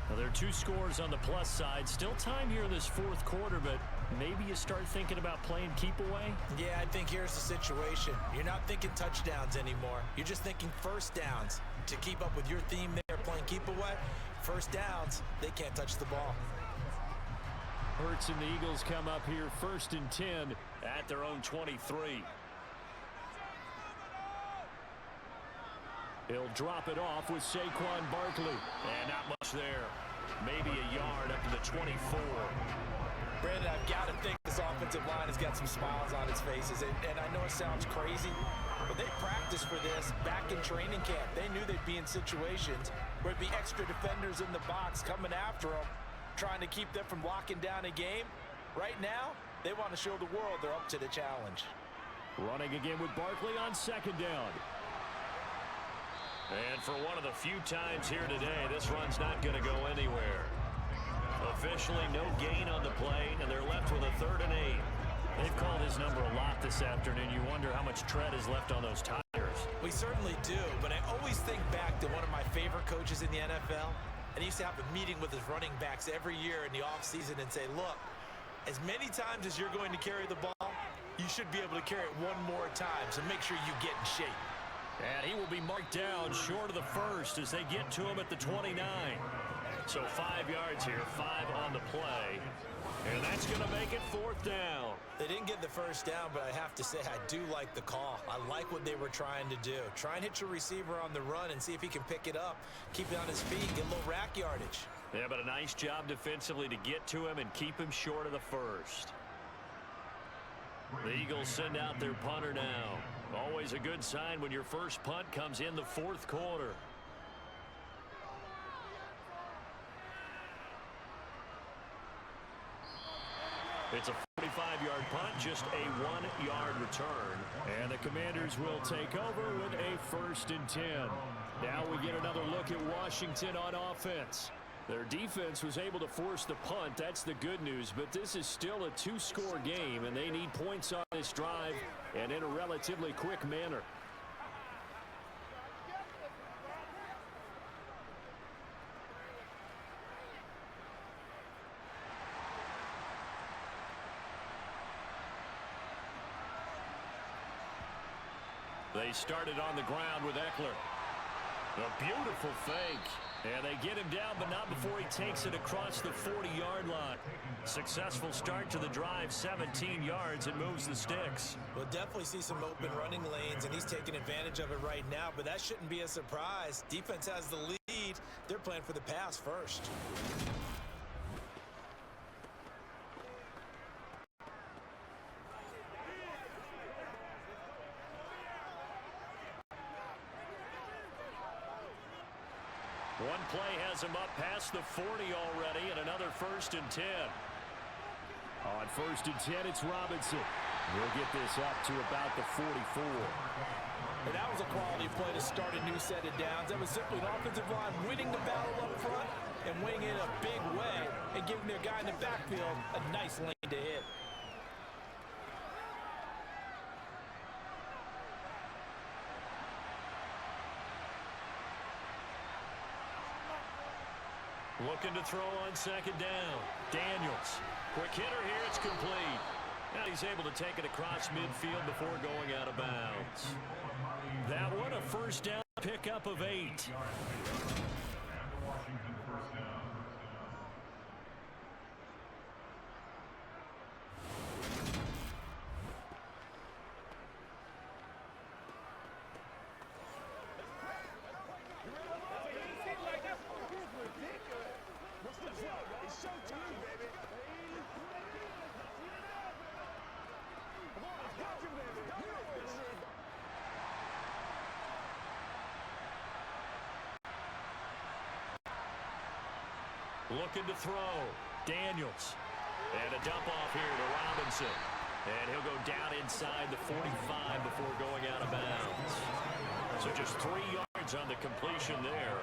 Now, there are 2 scores on the plus side. Still time here in this 4th quarter, but maybe you start thinking about playing keep away? Yeah, I think here's the situation. You're not thinking touchdowns anymore. You're just thinking first downs. To keep up with your theme there, playing keep away, first downs, they can't touch the ball. Hurts and the Eagles come up here 1st and 10 at their own 23. He'll drop it off with Saquon Barkley. And not much there. Maybe a yard up to the 24. Brandon, I've got to think this offensive line has got some smiles on its faces. And I know it sounds crazy, but they practiced for this back in training camp. They knew they'd be in situations where it'd be extra defenders in the box coming after them, trying to keep them from locking down a game. Right now, they want to show the world they're up to the challenge. Running again with Barkley on 2nd down. And for one of the few times here today, this run's not going to go anywhere. Officially no gain on the play, and they're left with a 3rd and 8. They've called his number a lot this afternoon. You wonder how much tread is left on those tires. We certainly do, but I always think back to one of my favorite coaches in the NFL, and he used to have a meeting with his running backs every year in the offseason and say, look, as many times as you're going to carry the ball, you should be able to carry it one more time, so make sure you get in shape. And he will be marked down short of the first as they get to him at the 29. So 5 yards here, 5 on the play. And that's going to make it 4th down. They didn't get the first down, but I have to say I do like the call. I like what they were trying to do. Try and hit your receiver on the run and see if he can pick it up. Keep it on his feet, get a little rack yardage. Yeah, but a nice job defensively to get to him and keep him short of the first. The Eagles send out their punter now. Always a good sign when your first punt comes in the 4th quarter. It's a 45-yard punt, just a 1-yard return. And the Commanders will take over with a 1st and 10. Now we get another look at Washington on offense. Their defense was able to force the punt. That's the good news. But this is still a 2-score game, and they need points on this drive and in a relatively quick manner. They started on the ground with Eckler. A beautiful fake. And they get him down, but not before he takes it across the 40-yard line. Successful start to the drive, 17 yards, and moves the sticks. We'll definitely see some open running lanes, and he's taking advantage of it right now, but that shouldn't be a surprise. Defense has the lead. They're playing for the pass first. One play has him up past the 40 already, and another 1st and 10. On 1st and 10, it's Robinson. He'll get this up to about the 44. And that was a quality play to start a new set of downs. That was simply an offensive line winning the battle up front and winning it in a big way and giving their guy in the backfield a nice lane to hit. Looking to throw on 2nd down. Daniels. Quick hitter here. It's complete. Now he's able to take it across midfield before going out of bounds. That one, a 1st down pickup of 8. Looking to throw. Daniels. And a dump off here to Robinson. And he'll go down inside the 45 before going out of bounds. So just 3 yards on the completion there.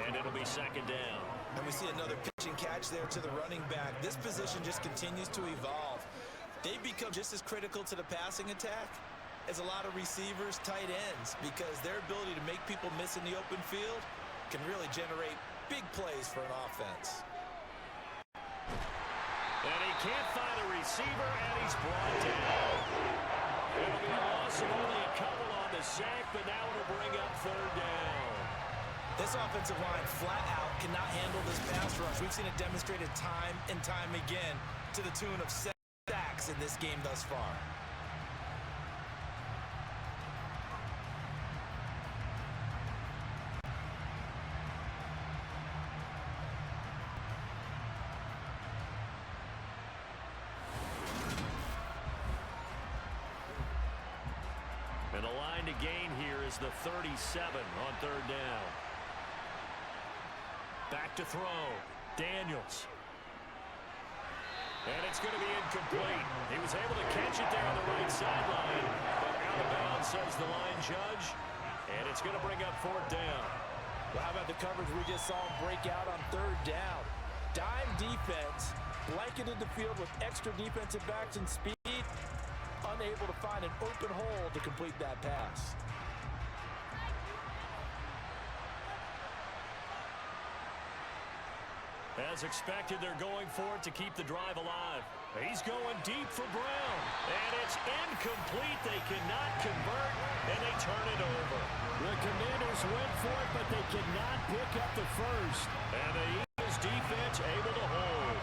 And it'll be 2nd down. And we see another pitch and catch there to the running back. This position just continues to evolve. They've become just as critical to the passing attack as a lot of receivers, tight ends, because their ability to make people miss in the open field can really generate big plays for an offense. And he can't find a receiver, and he's brought down. It'll be a loss of only a couple on the sack, but now it'll bring up 3rd down. This offensive line flat out cannot handle this pass rush. We've seen it demonstrated time and time again to the tune of 7 sacks in this game thus far. And the line to gain here is the 37 on 3rd down. Back to throw. Daniels. And it's going to be incomplete. He was able to catch it there on the right sideline, but out of bounds, says the line judge. And it's going to bring up 4th down. Well, how about the coverage we just saw him break out on 3rd down? Dime defense, blanketed the field with extra defensive backs and speed, unable to find an open hole to complete that pass. As expected, they're going for it to keep the drive alive. He's going deep for Brown. And it's incomplete. They cannot convert, and they turn it over. The Commanders went for it, but they cannot pick up the first. And the Eagles defense able to hold.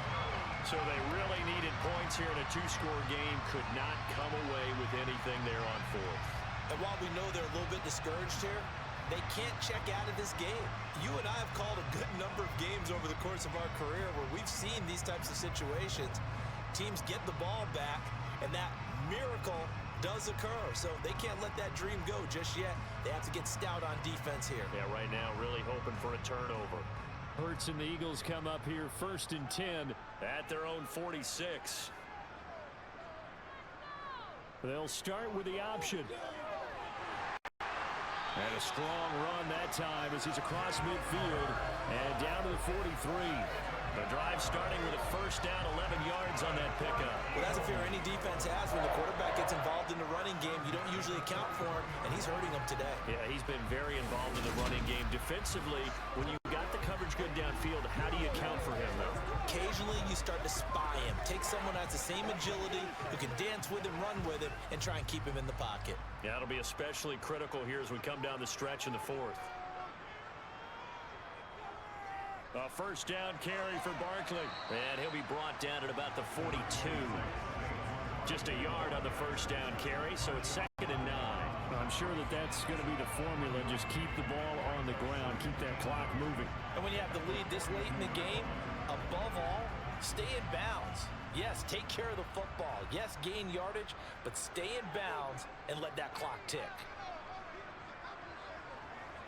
So they really needed points here in a two-score game. Could not come away with anything there on fourth. And while we know they're a little bit discouraged here, they can't check out of this game. You and I have called a good number of games over the course of our career where we've seen these types of situations. Teams get the ball back, and that miracle does occur. So they can't let that dream go just yet. They have to get stout on defense here. Yeah, right now really hoping for a turnover. Hurts and the Eagles come up here 1st and 10 at their own 46. They'll start with the option. And a strong run that time as he's across midfield and down to the 43. The drive starting with a first down, 11 yards on that pickup. Well, that's a fear any defense has when the quarterback gets involved in the running game. You don't usually account for him, and he's hurting them today. Yeah, he's been very involved in the running game. Defensively, when you got the coverage good downfield, how do you account for him, though? Occasionally, you start to spy him. Take someone who has the same agility, who can dance with him, run with him, and try and keep him in the pocket. Yeah, it'll be especially critical here as we come down the stretch in the fourth. A first down carry for Barkley. And he'll be brought down at about the 42. Just a yard on the first down carry, so it's 2nd and 9. I'm sure that that's going to be the formula. Just keep the ball on the ground. Keep that clock moving. And when you have the lead this late in the game, above all, stay in bounds. Yes, take care of the football. Yes, gain yardage, but stay in bounds and let that clock tick.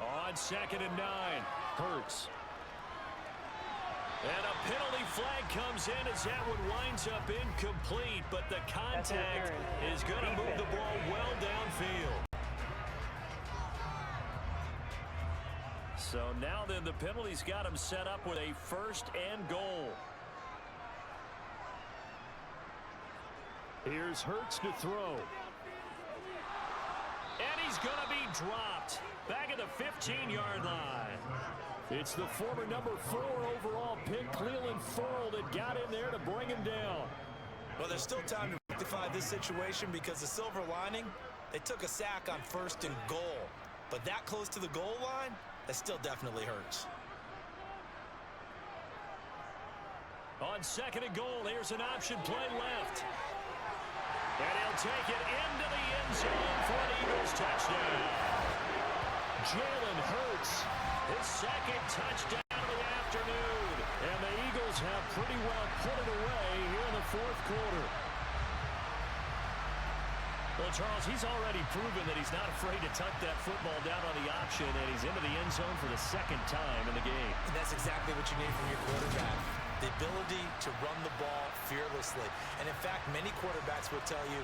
On 2nd and 9, Hurts. And a penalty flag comes in as that one winds up incomplete, but the contact is going to move the ball well downfield. So now then the penalty's got him set up with a 1st and goal. Here's Hurts to throw. And he's going to be dropped back at the 15-yard line. It's the former number 4 overall pick, Cleveland Farrell, that got in there to bring him down. Well, there's still time to rectify this situation because the silver lining, they took a sack on 1st and goal. But that close to the goal line, that still definitely hurts. On 2nd and goal, here's an option play left. And he'll take it into the end zone for an Eagles touchdown. Jalen Hurts, his 2nd touchdown of the afternoon. And the Eagles have pretty well put it away here in the 4th quarter. Well, Charles, he's already proven that he's not afraid to tuck that football down on the option, and he's into the end zone for the 2nd time in the game. And that's exactly what you need from your quarterback. The ability to run the ball fearlessly. And in fact, many quarterbacks will tell you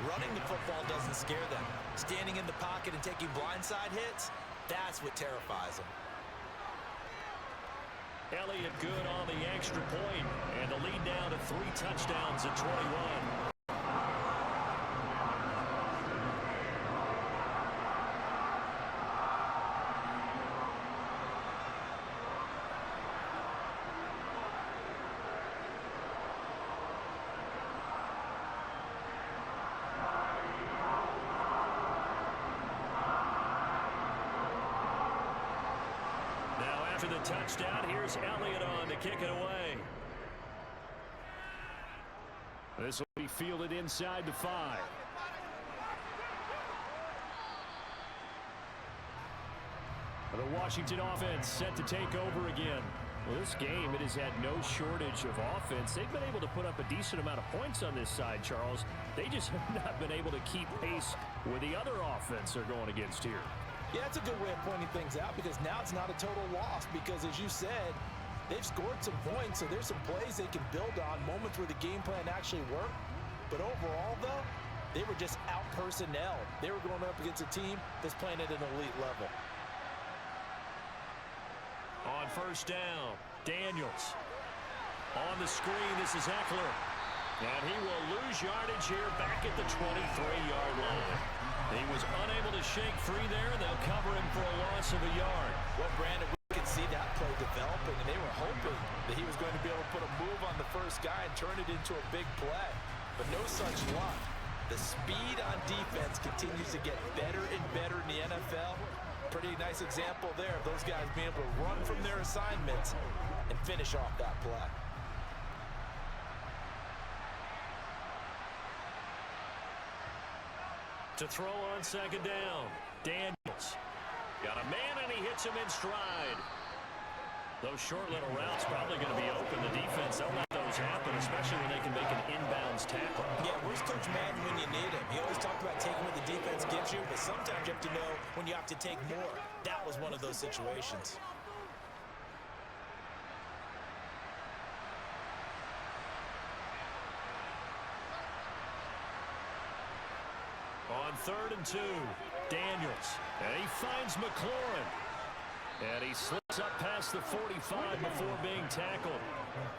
running the football doesn't scare them. Standing in the pocket and taking blindside hits, that's what terrifies them. Elliott good on the extra point, and the lead now to 3 touchdowns at 21. After the touchdown, here's Elliott on to kick it away. This will be fielded inside the 5. The Washington offense set to take over again. Well, this game, it has had no shortage of offense. They've been able to put up a decent amount of points on this side, Charles. They just have not been able to keep pace with the other offense they're going against here. Yeah, that's a good way of pointing things out because now it's not a total loss because, as you said, they've scored some points, so there's some plays they can build on, moments where the game plan actually worked. But overall, though, they were just out-personnel. They were going up against a team that's playing at an elite level. On first down, Daniels. On the screen, this is Eckler. And he will lose yardage here back at the 23-yard line. He was unable to shake free there, and they'll cover him for a loss of a yard. Well, Brandon, we could see that play developing, and they were hoping that he was going to the first guy and turn it into a big play. But no such luck. The speed on defense continues to get better and better in the NFL. Pretty nice example there of those guys being able to run from their assignments and finish off that play. To throw on second down, Daniels. Got a man, and he hits him in stride. Those short little routes probably going to be open. The defense, they'll let those happen, especially when they can make an inbounds tackle. Yeah, where's Coach Madden when you need him? He always talked about taking what the defense gives you, but sometimes you have to know when you have to take more. That was one of those situations. On 3rd and 2, Daniels. And he finds McLaurin. And he slips up past the 45 before being tackled.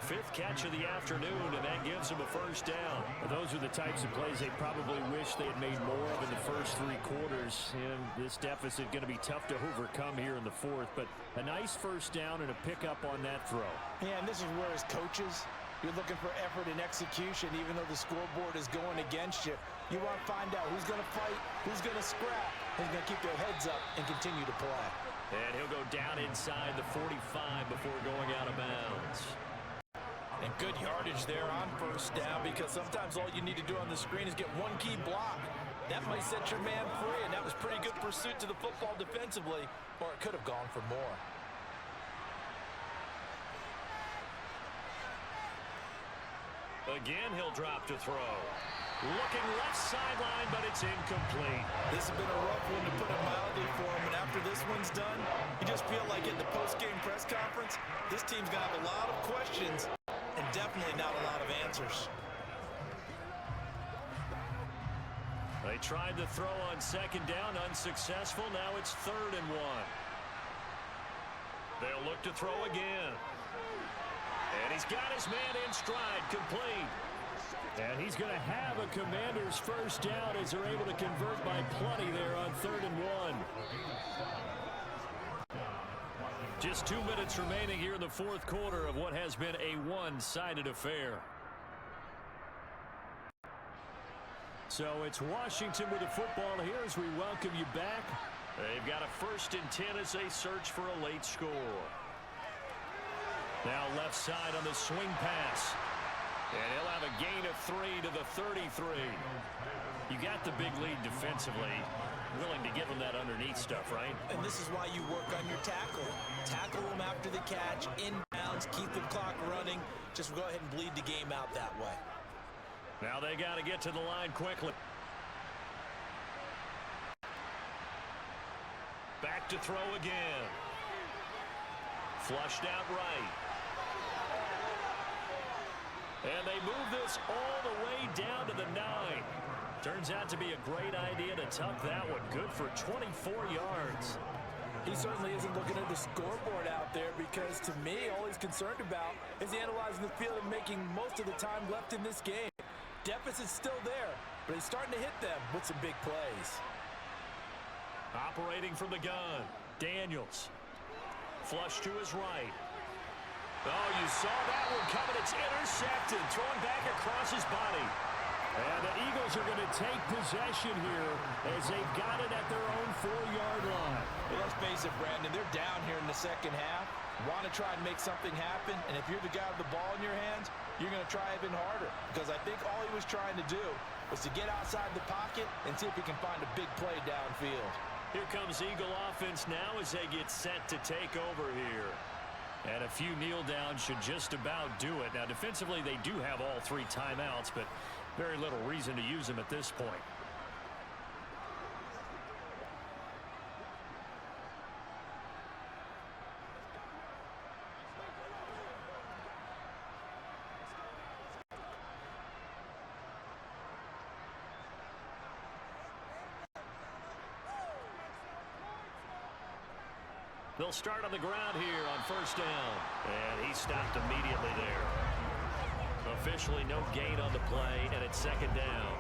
5th catch of the afternoon, and that gives him a first down. Those are the types of plays they probably wish they had made more of in the first 3 quarters. And this deficit going to be tough to overcome here in the 4th. But a nice first down and a pickup on that throw. Yeah, and this is where as coaches, you're looking for effort and execution, even though the scoreboard is going against you. You want to find out who's going to fight, who's going to scrap, who's going to keep their heads up and continue to play. And he'll go down inside the 45 before going out of bounds. And good yardage there on first down, because sometimes all you need to do on the screen is get one key block. That might set your man free, and that was pretty good pursuit to the football defensively, or it could have gone for more. Again, he'll drop to throw. Looking left sideline, but it's incomplete. This has been a rough one, to put it mildly, for him, and after this one's done, you just feel like at the post-game press conference, this team's going to have a lot of questions and definitely not a lot of answers. They tried to throw on second down, unsuccessful. Now it's 3rd and 1. They'll look to throw again. And he's got his man in stride, complete. And he's going to have a Commander's first down as they're able to convert by plenty there on 3rd and 1. Just 2 minutes remaining here in the 4th quarter of what has been a one-sided affair. So it's Washington with the football here as we welcome you back. They've got a 1st and 10 as they search for a late score. Now left side on the swing pass. And he'll have a gain of 3 to the 33. You got the big lead defensively. Willing to give him that underneath stuff, right? And this is why you work on your tackle. Tackle them after the catch, inbounds, keep the clock running. Just go ahead and bleed the game out that way. Now they got to get to the line quickly. Back to throw again. Flushed out right. And they move this all the way down to the 9. Turns out to be a great idea to tuck that one. Good for 24 yards. He certainly isn't looking at the scoreboard out there, because to me, all he's concerned about is analyzing the field and making most of the time left in this game. Deficit's still there, but he's starting to hit them with some big plays. Operating from the gun, Daniels. Flush to his right. Oh, you saw that one coming. It's intercepted. Thrown back across his body. And the Eagles are going to take possession here as they've got it at their own 4-yard line. Well, let's face it, Brandon, they're down here in the second half. Want to try and make something happen, and if you're the guy with the ball in your hands, you're going to try even harder, because I think all he was trying to do was to get outside the pocket and see if he can find a big play downfield. Here comes Eagle offense now as they get set to take over here. And a few kneel downs should just about do it. Now, defensively, they do have all 3 timeouts, but very little reason to use them at this point. They'll start on the ground here on first down. And he stopped immediately there. Officially no gain on the play, and it's second down.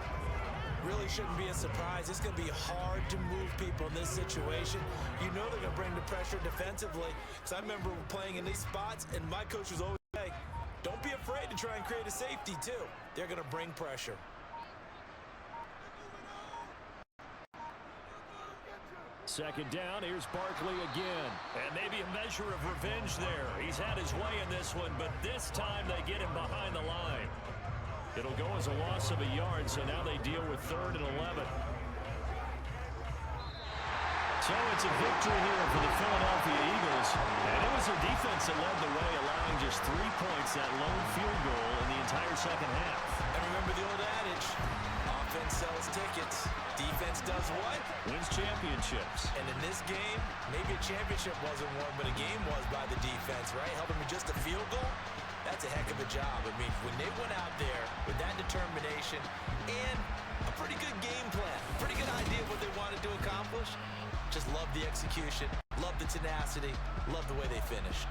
Really shouldn't be a surprise. It's going to be hard to move people in this situation. You know they're going to bring the pressure defensively. Because I remember playing in these spots, and my coach was always saying, don't be afraid to to try and create a safety, too. They're going to bring pressure. Second down, here's Barkley again. And maybe a measure of revenge there. He's had his way in this one, but this time they get him behind the line. It'll go as a loss of a yard, so now they deal with 3rd and 11. So it's a victory here for the Philadelphia Eagles. And it was their defense that led the way, allowing just 3 points, that lone field goal in the entire second half. And remember the old adage, offense sells tickets. Defense does what? Wins championships. And in this game, maybe a championship wasn't won, but a game was by the defense, right? Helping with just a field goal, that's a heck of a job. I mean, when they went out there with that determination and a pretty good game plan, pretty good idea of what they wanted to accomplish, just love the execution, love the tenacity, love the way they finished.